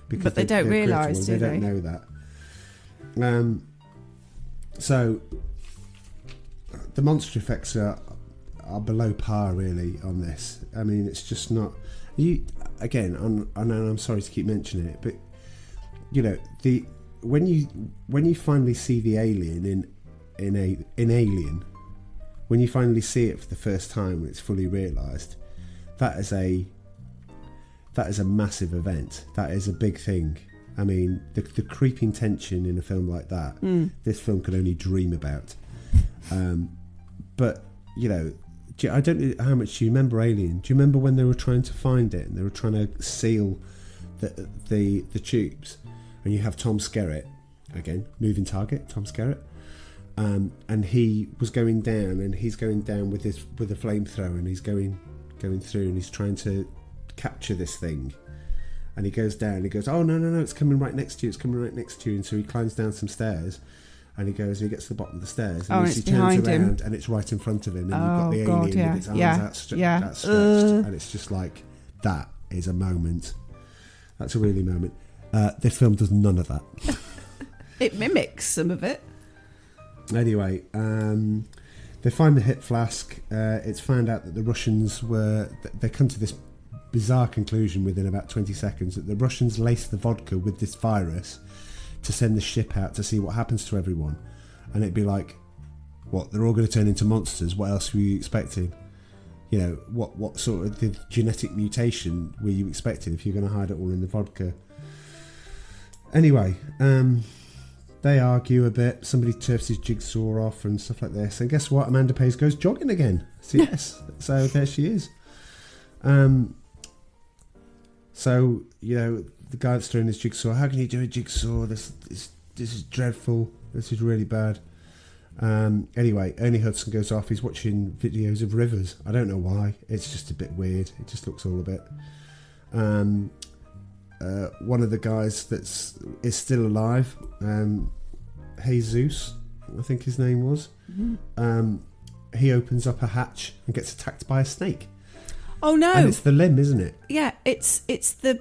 but they don't realise, do they? They don't know that. So the monster effects are are below par really on this. I mean, it's just not. You again. I know I'm sorry to keep mentioning it, but you know when you finally see the alien in Alien, when you finally see it for the first time when it's fully realised, that is a massive event. That is a big thing. I mean, the creeping tension in a film like that, this film could only dream about. But you know, I don't know how much you remember Alien. Do you remember when they were trying to find it and they were trying to seal the tubes? And you have Tom Skerritt, again, moving target, Tom Skerritt, and he was going down, and he's going down with a flamethrower, and he's going through, and he's trying to capture this thing, and he goes down, and he goes, oh no, it's coming right next to you, and so he climbs down some stairs, and he gets to the bottom of the stairs, and he turns around, and it's right in front of him, and you've got the alien with its arms outstretched, and it's just like, that is a moment. That's a really moment. This film does none of that. It mimics some of it. Anyway, they find the hit flask. It's found out that the Russians they come to this bizarre conclusion within about 20 seconds that the Russians laced the vodka with this virus to send the ship out to see what happens to everyone. And it'd be like, what, they're all going to turn into monsters? What else were you expecting? You know, what sort of the genetic mutation were you expecting if you're going to hide it all in the vodka? Anyway, they argue a bit. Somebody turfs his jigsaw off and stuff like this. And guess what? Amanda Pays goes jogging again. So yes, so there she is. So, you know, the guy that's throwing his jigsaw, how can you do a jigsaw? This is dreadful. This is really bad. Anyway, Ernie Hudson goes off. He's watching videos of rivers. I don't know why. It's just a bit weird. It just looks all a bit... one of the guys is still alive, Jesus, I think his name was. Mm-hmm. He opens up a hatch and gets attacked by a snake. Oh no! And it's the limb, isn't it? Yeah, it's the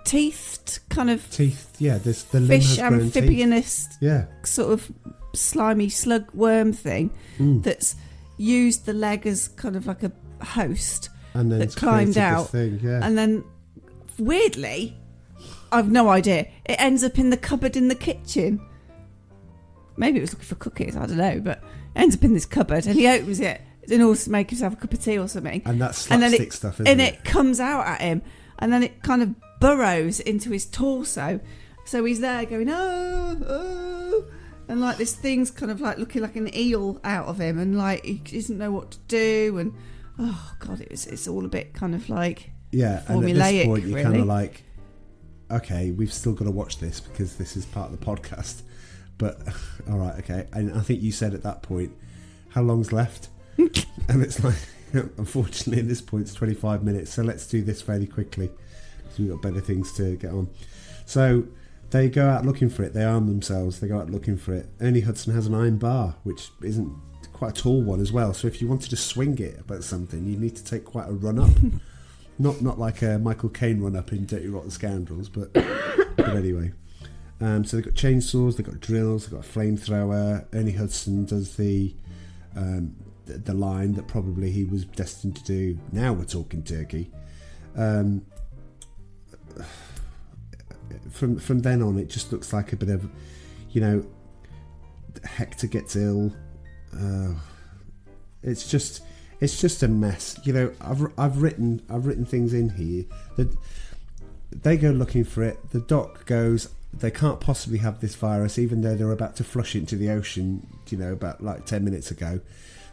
teethed kind of teeth. Yeah, there's the limb fish has amphibianist. Yeah, sort of slimy slug worm thing that's used the leg as kind of like a host and then that climbed out, and then weirdly, I've no idea. It ends up in the cupboard in the kitchen. Maybe it was looking for cookies, I don't know, but it ends up in this cupboard, and he opens it in order to make himself a cup of tea or something. And that's slapstick stuff, isn't it? And it comes out at him, and then it kind of burrows into his torso. So he's there going, oh, and like this thing's kind of like looking like an eel out of him, and like he doesn't know what to do, and oh god, it's all a bit kind of like formulaic, and at this point you're kind of like, okay, we've still got to watch this because this is part of the podcast. But all right, okay. And I think you said at that point, how long's left? And it's like, unfortunately, at this point, it's 25 minutes. So let's do this fairly quickly because we've got better things to get on. So they go out looking for it. They arm themselves. They go out looking for it. Ernie Hudson has an iron bar, which isn't quite a tall one as well. So if you wanted to swing it about something, you need to take quite a run up. Not like a Michael Caine run up in Dirty Rotten Scoundrels, but anyway. So they've got chainsaws, they've got drills, they've got a flamethrower. Ernie Hudson does the line that probably he was destined to do. Now we're talking turkey. From then on, it just looks like a bit of, you know, Hector gets ill. It's just a mess. You know, I've written things in here that they go looking for it. The doc goes, they can't possibly have this virus, even though they're about to flush it into the ocean, you know, about like 10 minutes ago.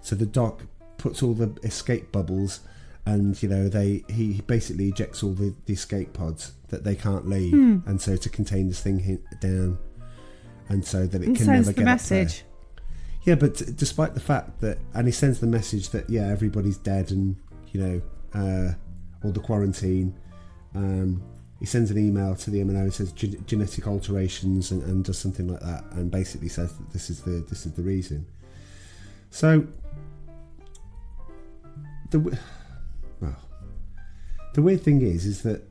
So the doc puts all the escape bubbles, and you know, he basically ejects all the escape pods that they can't leave, and so to contain this thing down, and so that it can never get up there. Yeah, but despite the fact that, and he sends the message that everybody's dead, and you know, all the quarantine. He sends an email to the MNO and says genetic alterations and does something like that, and basically says that this is the reason. So the weird thing is that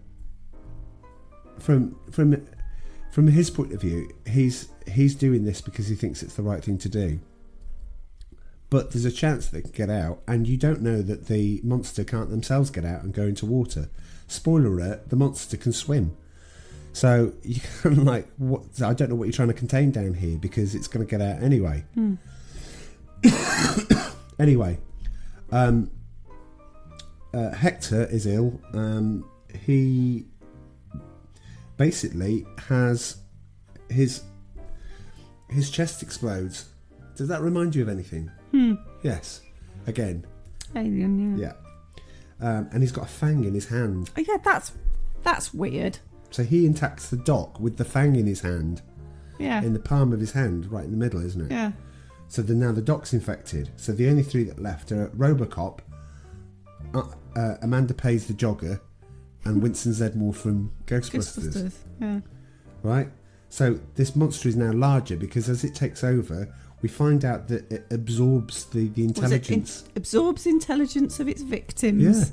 from his point of view, he's doing this because he thinks it's the right thing to do. but there's a chance they can get out, and you don't know that the monster can't themselves get out and go into water. Spoiler alert, the monster can swim. So you kind of like, what? I don't know what you're trying to contain down here, because it's going to get out anyway. Anyway, Hector is ill. He basically has his chest explodes. Does that remind you of anything? Yes. Again. Alien, yeah. And he's got a fang in his hand. Oh, yeah, that's weird. So he attacks the doc with the fang in his hand. Yeah. In the palm of his hand, right in the middle, isn't it? Yeah. So now the doc's infected. So the only three that left are Robocop, Amanda Pays the Jogger, and Winston Zedmore from Ghostbusters. Yeah. Right? So this monster is now larger because as it takes over, we find out that it absorbs the intelligence. Absorbs intelligence of its victims. Yeah.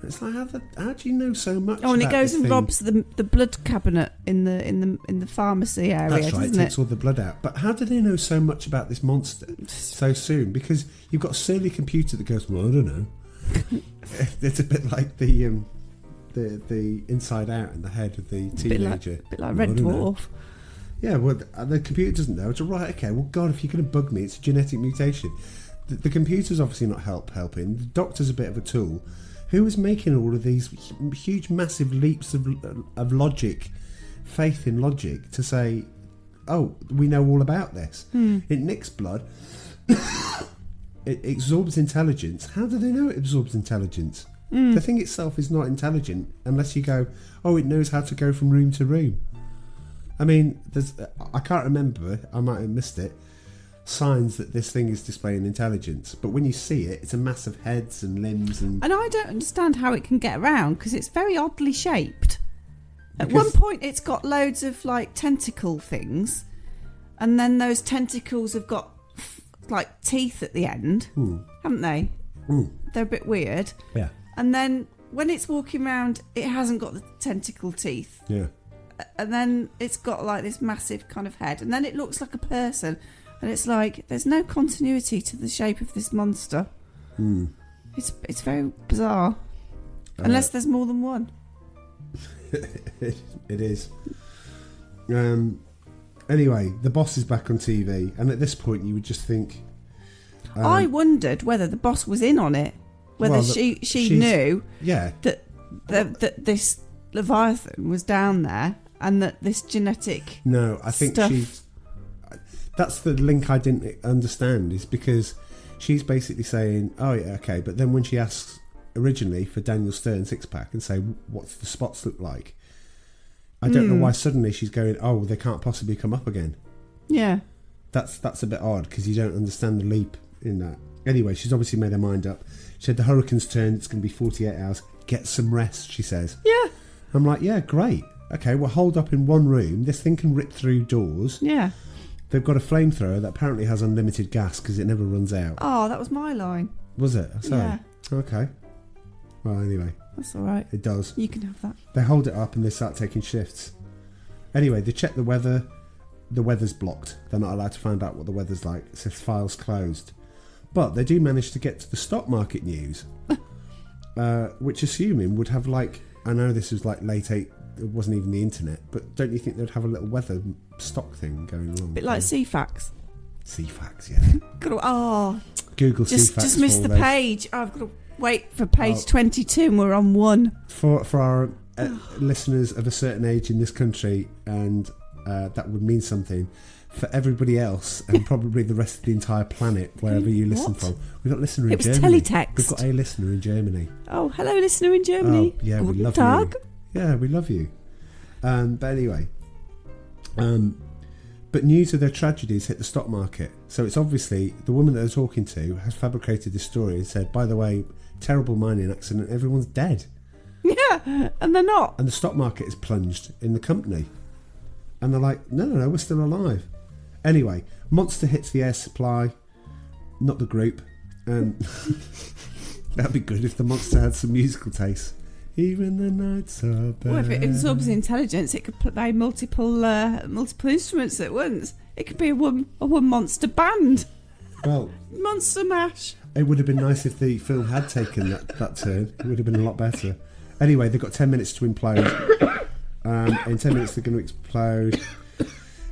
It's like, how do you know so much? Oh, and it about goes this and thing? robs the blood cabinet in the pharmacy area. That's right. Doesn't It takes all the blood out. But how do they know so much about this monster so soon? Because you've got a surly computer that goes, well, I don't know. It's a bit like the Inside Out in the head of the teenager. A bit like Red Dwarf. Yeah, well, the computer doesn't know. It's right. Okay. Well, God, if you're going to bug me, it's a genetic mutation. The computer's obviously not helping. The doctor's a bit of a tool. Who is making all of these huge, massive leaps of logic, faith in logic, to say, oh, we know all about this? It nicks blood. It absorbs intelligence. How do they know it absorbs intelligence? The thing itself is not intelligent unless you go, oh, it knows how to go from room to room. I mean, I can't remember, I might have missed it, signs that this thing is displaying intelligence, but when you see it, it's a mass of heads and limbs and I don't understand how it can get around, because it's very oddly shaped. At one point it's got loads of like tentacle things, and then those tentacles have got like teeth at the end, haven't they? They're a bit weird. Yeah. And then when it's walking around, it hasn't got the tentacle teeth. Yeah. And then it's got like this massive kind of head, and then it looks like a person. And it's like, there's no continuity to the shape of this monster. It's very bizarre. Unless there's more than one. It is. Anyway, the boss is back on TV, and at this point you would just think... I wondered whether the boss was in on it. Whether she knew that this Leviathan was down there, and that this genetic No, I think stuff... That's the link I didn't understand, is because she's basically saying, oh yeah, okay, but then when she asks originally for Daniel Stern six-pack and say, what's the spots look like? I don't know why suddenly she's going, oh, they can't possibly come up again. Yeah. That's a bit odd, because you don't understand the leap in that. Anyway, she's obviously made her mind up. She said the hurricane's turned, it's going to be 48 hours. Get some rest, she says. Yeah. I'm like, yeah, great. Okay, well, hold up in one room. This thing can rip through doors. Yeah. They've got a flamethrower that apparently has unlimited gas because it never runs out. Oh, that was my line. Was it? Sorry. Yeah. Okay. Well, anyway. That's all right. It does. You can have that. They hold it up and they start taking shifts. Anyway, they check the weather. The weather's blocked. They're not allowed to find out what the weather's like. It says files closed. But they do manage to get to the stock market news, which assuming would have like... I know this was like late 8... It wasn't even the internet, but don't you think they'd have a little weather stock thing going along? A bit like CFAX. CFAX, yeah. Google just CFAX. Just missed the page. Oh, I've got to wait for page 22 and we're on 1. For our listeners of a certain age in this country, and that would mean something. For everybody else, and probably the rest of the entire planet, wherever you listen from. We've got a listener in Germany. It was teletext. We've got a listener in Germany. Oh, hello, listener in Germany. Oh, yeah, we love you. Yeah, we love you. But anyway, but news of their tragedies hit the stock market. So it's obviously the woman that they're talking to has fabricated this story and said, by the way, terrible mining accident, everyone's dead. Yeah, and they're not. And the stock market is plunged in the company. And they're like, no, we're still alive. Anyway, monster hits the air supply, not the group. That'd be good if the monster had some musical taste. Even the nights are bad. Well, if it absorbs intelligence, it could play multiple instruments at once. It could be a one monster band. Well, Monster Mash. it would have been nice if the film had taken that turn. It would have been a lot better. Anyway, they've got 10 minutes to implode. In 10 minutes, they're going to explode.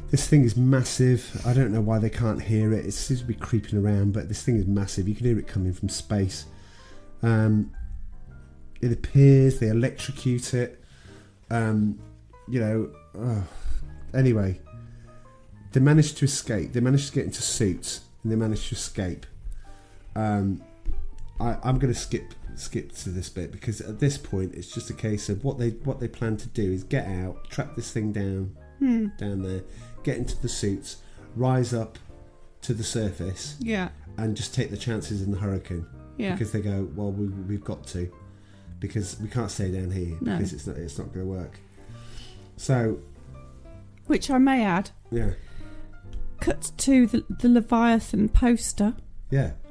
This thing is massive. I don't know why they can't hear it. It seems to be creeping around, but this thing is massive. You can hear it coming from space. It appears, they electrocute it. Anyway, they managed to escape. They managed to get into suits, and they managed to escape. I'm going to skip to this bit because at this point it's just a case of what they plan to do is get out, trap this thing down there, get into the suits, rise up to the surface, and just take the chances in the hurricane. Because they go, well, we've got to, because we can't stay down here because it's not going to work. So, which I may add, cut to the Leviathan poster.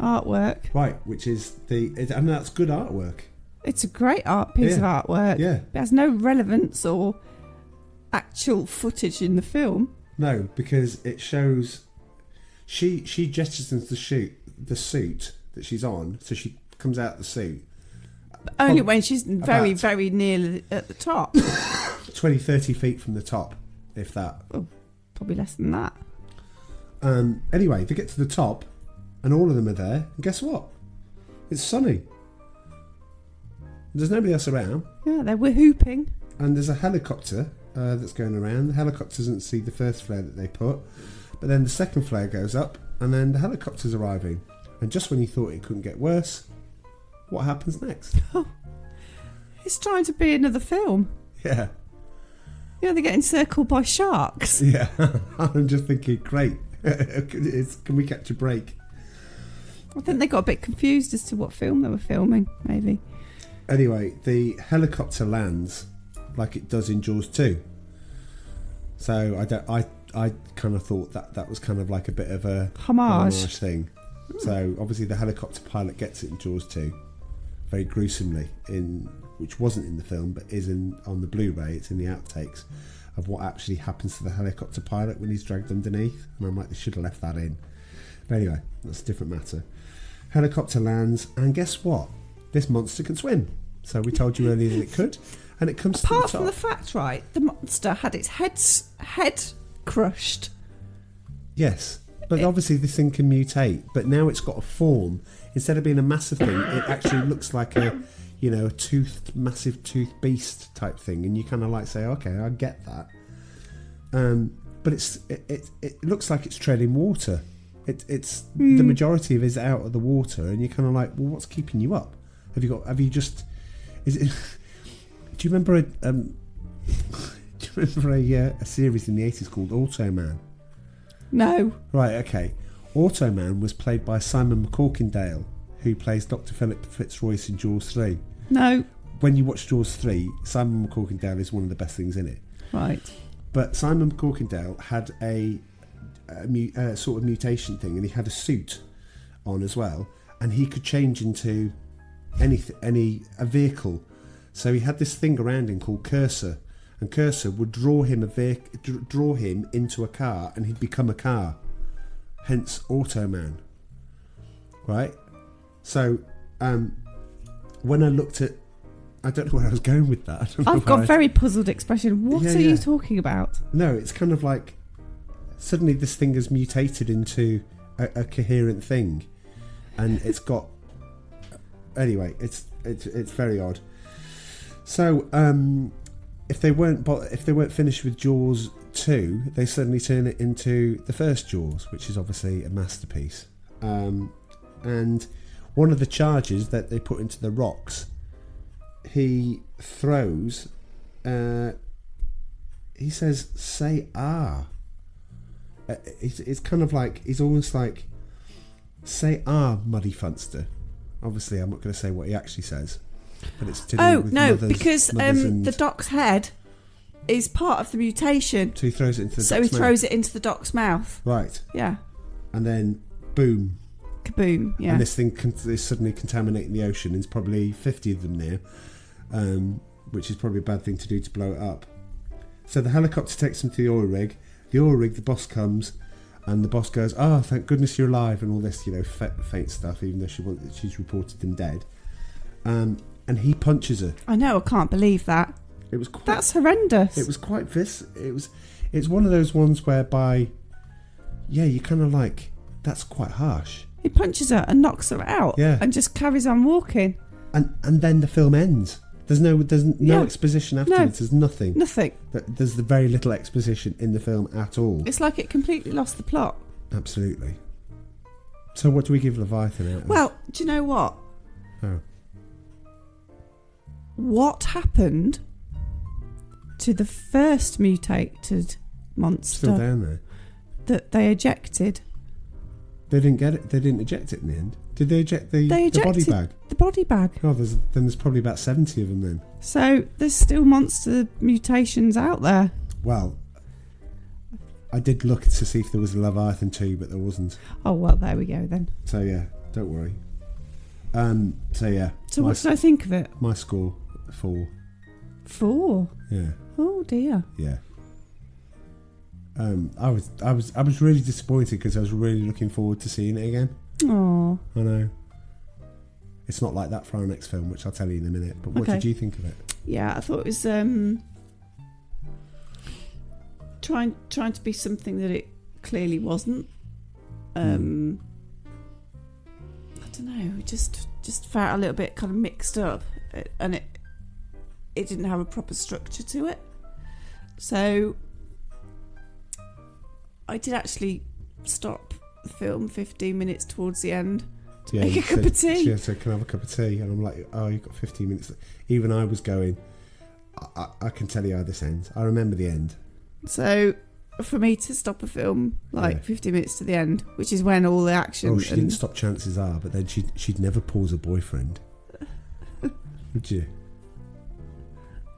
Artwork. Right, which is and that's good artwork. It's a great piece of artwork. Yeah. It has no relevance or actual footage in the film. No, because it shows she jettisons the suit that she's on, so she comes out the suit. Only when she's very, very near at the top. 20, 30 feet from the top, if that. Oh, probably less than that. Anyway, they get to the top, and all of them are there, and guess what? It's sunny. There's nobody else around. Yeah, they were hooping. And there's a helicopter that's going around. The helicopter doesn't see the first flare that they put, but then the second flare goes up, and then the helicopter's arriving. And just when you thought it couldn't get worse, what happens next? Oh, it's trying to be another film. Yeah. Yeah, they get encircled by sharks. Yeah, I'm just thinking, great. Can we catch a break? I think they got a bit confused as to what film they were filming, maybe. Anyway, the helicopter lands like it does in Jaws 2. So I kind of thought that was kind of like a bit of a homage thing. So obviously the helicopter pilot gets it in Jaws 2, very gruesomely, which wasn't in the film but is on the Blu-ray. It's in the outtakes of what actually happens to the helicopter pilot when he's dragged underneath. And I'm like, they should have left that in. But anyway, that's a different matter. Helicopter lands, and guess what? This monster can swim. So we told you earlier that it could, and it comes apart to the top. From the fact, right, the monster had its head crushed. Yes. But obviously this thing can mutate, but now it's got a form. Instead of being a massive thing, it actually looks like a massive toothed beast type thing, and you kind of like say, okay, I get that. But it looks like it's treading water. It's the majority of it is out of the water, and you're kind of like, well, what's keeping you up? Do you remember a series in the 80s called Automan? No. Right, okay. Automan was played by Simon McCorkindale, who plays Dr. Philip Fitzroyce in Jaws 3. No. When you watch Jaws 3, Simon McCorkindale is one of the best things in it. Right. But Simon McCorkindale had a sort of mutation thing, and he had a suit on as well, and he could change into a vehicle. So he had this thing around him called Cursor, and Cursor would draw him into a car, and he'd become a car. Hence Automan. Right? So when I looked at, I don't know where I was going with that. I've got a very puzzled expression. What are you talking about? No, it's kind of like suddenly this thing has mutated into a coherent thing, and it's got. Anyway, it's very odd. So if they weren't finished with Jaws 2, they suddenly turn it into the first Jaws, which is obviously a masterpiece. And one of the charges that they put into the rocks, he throws. He says, "Say ah." It's kind of like he's almost like, "Say ah, muddy funster." Obviously, I'm not going to say what he actually says, but it's to do with because the doc's head is part of the mutation. So he throws it into the doc's mouth. Throws it into the doc's mouth. Right. Yeah. And then, boom. Kaboom, yeah. And this thing is suddenly contaminating the ocean. There's probably 50 of them there, which is probably a bad thing to do to blow it up. So the helicopter takes them to the oil rig. The oil rig, the boss comes, And the boss goes, "Oh, thank goodness you're alive," and all this, faint stuff, even though she's reported him dead. And he punches her. I know, I can't believe that. It was quite, that's horrendous. It was quite it's one of those ones whereby, you kind of like, that's quite harsh. He punches her and knocks her out, and just carries on walking. And then the film ends. There's no exposition afterwards. There's nothing. Nothing. There's very little exposition in the film at all. It's like it completely lost the plot. Absolutely. So what do we give Leviathan out of? Well, do you know what? Oh. What happened to the first mutated monster? Still down there. That they ejected. They didn't get it. They didn't eject it in the end. Did they eject the body bag? The body bag. Oh, there's probably about 70 of them then. So there's still monster mutations out there. Well, I did look to see if there was a Leviathan 2, but there wasn't. Oh, well, there we go then. So yeah, don't worry. So what did I think of it? My score, 4. 4? Yeah. Oh dear. Yeah. I was really disappointed because I was really looking forward to seeing it again. Oh. I know. It's not like that for our next film, which I'll tell you in a minute. But what did you think of it? Yeah, I thought it was trying to be something that it clearly wasn't. I don't know. It just felt a little bit kind of mixed up, and it didn't have a proper structure to it. So I did actually stop the film 15 minutes towards the end to make a cup of tea. Yeah, so can I have a cup of tea? And I'm like, oh, you've got 15 minutes. Even I was going, I can tell you how this ends. I remember the end. So for me to stop a film 15 minutes to the end, which is when all the action... Oh, she didn't stop, chances are, but then she'd never pause a boyfriend. Would you?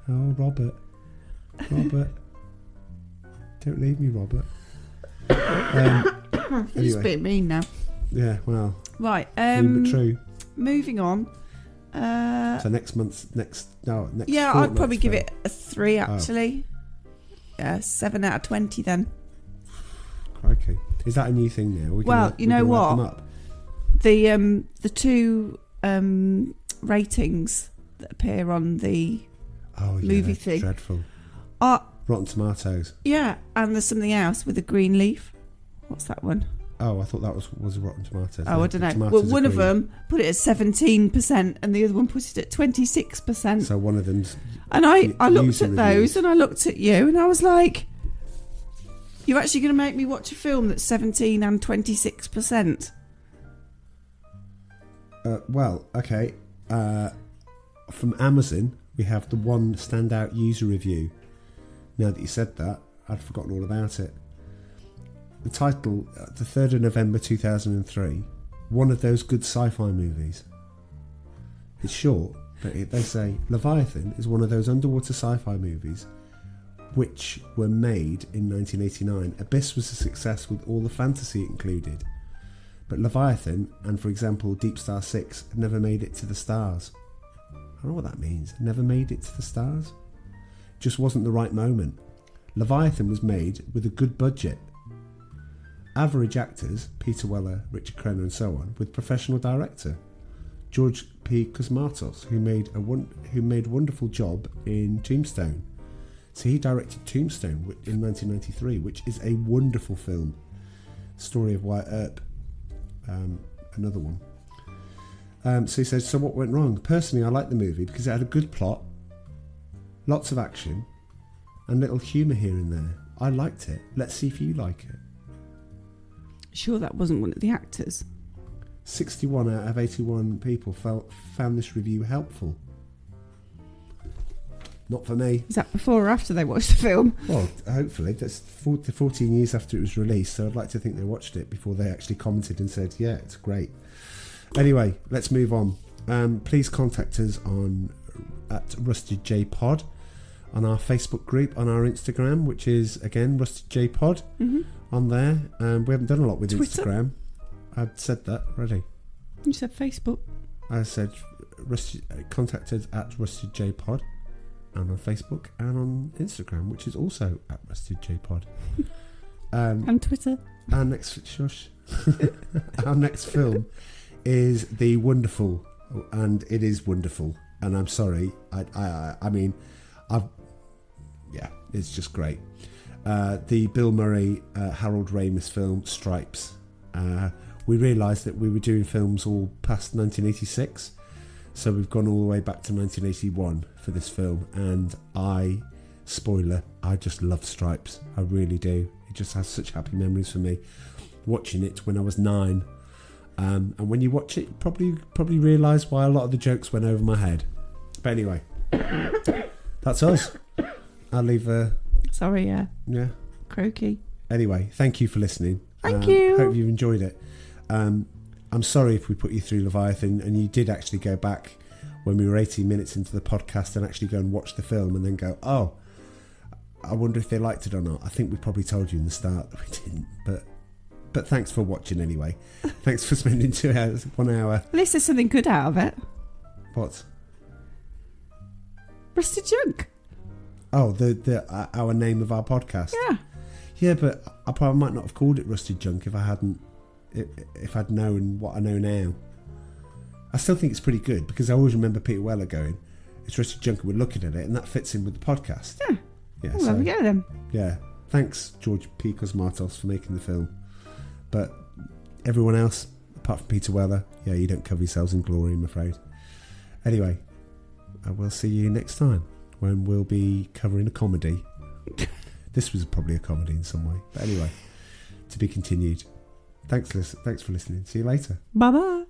Oh, Robert. Don't leave me, Robert. You're just a bit mean now. Yeah, well. Right. Mean but true. Moving on. So next yeah, I'd probably give it a 3 actually. Yeah, 7 out of 20 then. Crikey. Is that a new thing now? Well, you know what? The 2 ratings that appear on the movie thing. Dreadful. Rotten Tomatoes. Yeah, and there's something else with a green leaf. What's that one? Oh, I thought that was Rotten Tomatoes. Oh, I don't know. Well, one of them put it at 17% and the other one put it at 26%. So one of them's... And I looked at those and I looked at you and I was like, you're actually going to make me watch a film that's 17 and 26%? Well, okay. From Amazon, we have the one standout user review. Now that you said that, I'd forgotten all about it. The title, the 3rd of November 2003, one of those good sci-fi movies. It's short, but they say Leviathan is one of those underwater sci-fi movies which were made in 1989. Abyss was a success with all the fantasy it included. But Leviathan, and for example Deep Star 6, never made it to the stars. I don't know what that means. Never made it to the stars? Just wasn't the right moment. Leviathan was made with a good budget. Average actors, Peter Weller, Richard Crenna and so on, with professional director George P. Cosmatos, who made a wonderful job in Tombstone. So he directed Tombstone in 1993, which is a wonderful film. Story of Wyatt Earp, another one. So he says, so what went wrong? Personally, I liked the movie because it had a good plot, lots of action, and little humour here and there. I liked it. Let's see if you like it. Sure that wasn't one of the actors? 61 out of 81 people found this review helpful. Not for me. Is that before or after they watched the film? Well, hopefully. That's 14 years after it was released, so I'd like to think they watched it before they actually commented and said, yeah, it's great. Anyway, let's move on. Please contact us at RustedJPod, on our Facebook group, on our Instagram, which is, again, RustedJPod. On there. We haven't done a lot with Twitter. Instagram. I'd said that already. You said Facebook. I said contact us at RustedJPod, and on Facebook and on Instagram, which is also at RustedJPod. And Twitter. Our next shush. Our next film is The Wonderful, and it is wonderful. And I'm sorry, I mean, it's just great. The Bill Murray, Harold Ramis film Stripes. We realised that we were doing films all past 1986, so we've gone all the way back to 1981 for this film. And spoiler, I just love Stripes. I really do. It just has such happy memories for me. Watching it when I was 9, and when you watch it, you probably realise why a lot of the jokes went over my head. But anyway, that's us. I'll leave. Sorry, yeah. Croaky. Anyway, thank you for listening. Thank you. Hope you've enjoyed it. I'm sorry if we put you through Leviathan and you did actually go back when we were 18 minutes into the podcast and actually go and watch the film and then go, oh, I wonder if they liked it or not. I think we probably told you in the start that we didn't, but thanks for watching anyway. Thanks for spending 2 hours, 1 hour. At least there's something good out of it. What? Rusted Junk. Oh, the our name of our podcast. Yeah, but I probably might not have called it Rusted Junk if I'd known what I know now. I still think it's pretty good because I always remember Peter Weller going, "It's Rusted Junk," and we're looking at it, and that fits in with the podcast. Yeah. Well, there we go then. Yeah. Thanks, George P. Cosmatos, for making the film. But everyone else, apart from Peter Weller, you don't cover yourselves in glory, I'm afraid. Anyway, I will see you next time when we'll be covering a comedy. This was probably a comedy in some way. But anyway, to be continued. Thanks for listening. See you later. Bye-bye.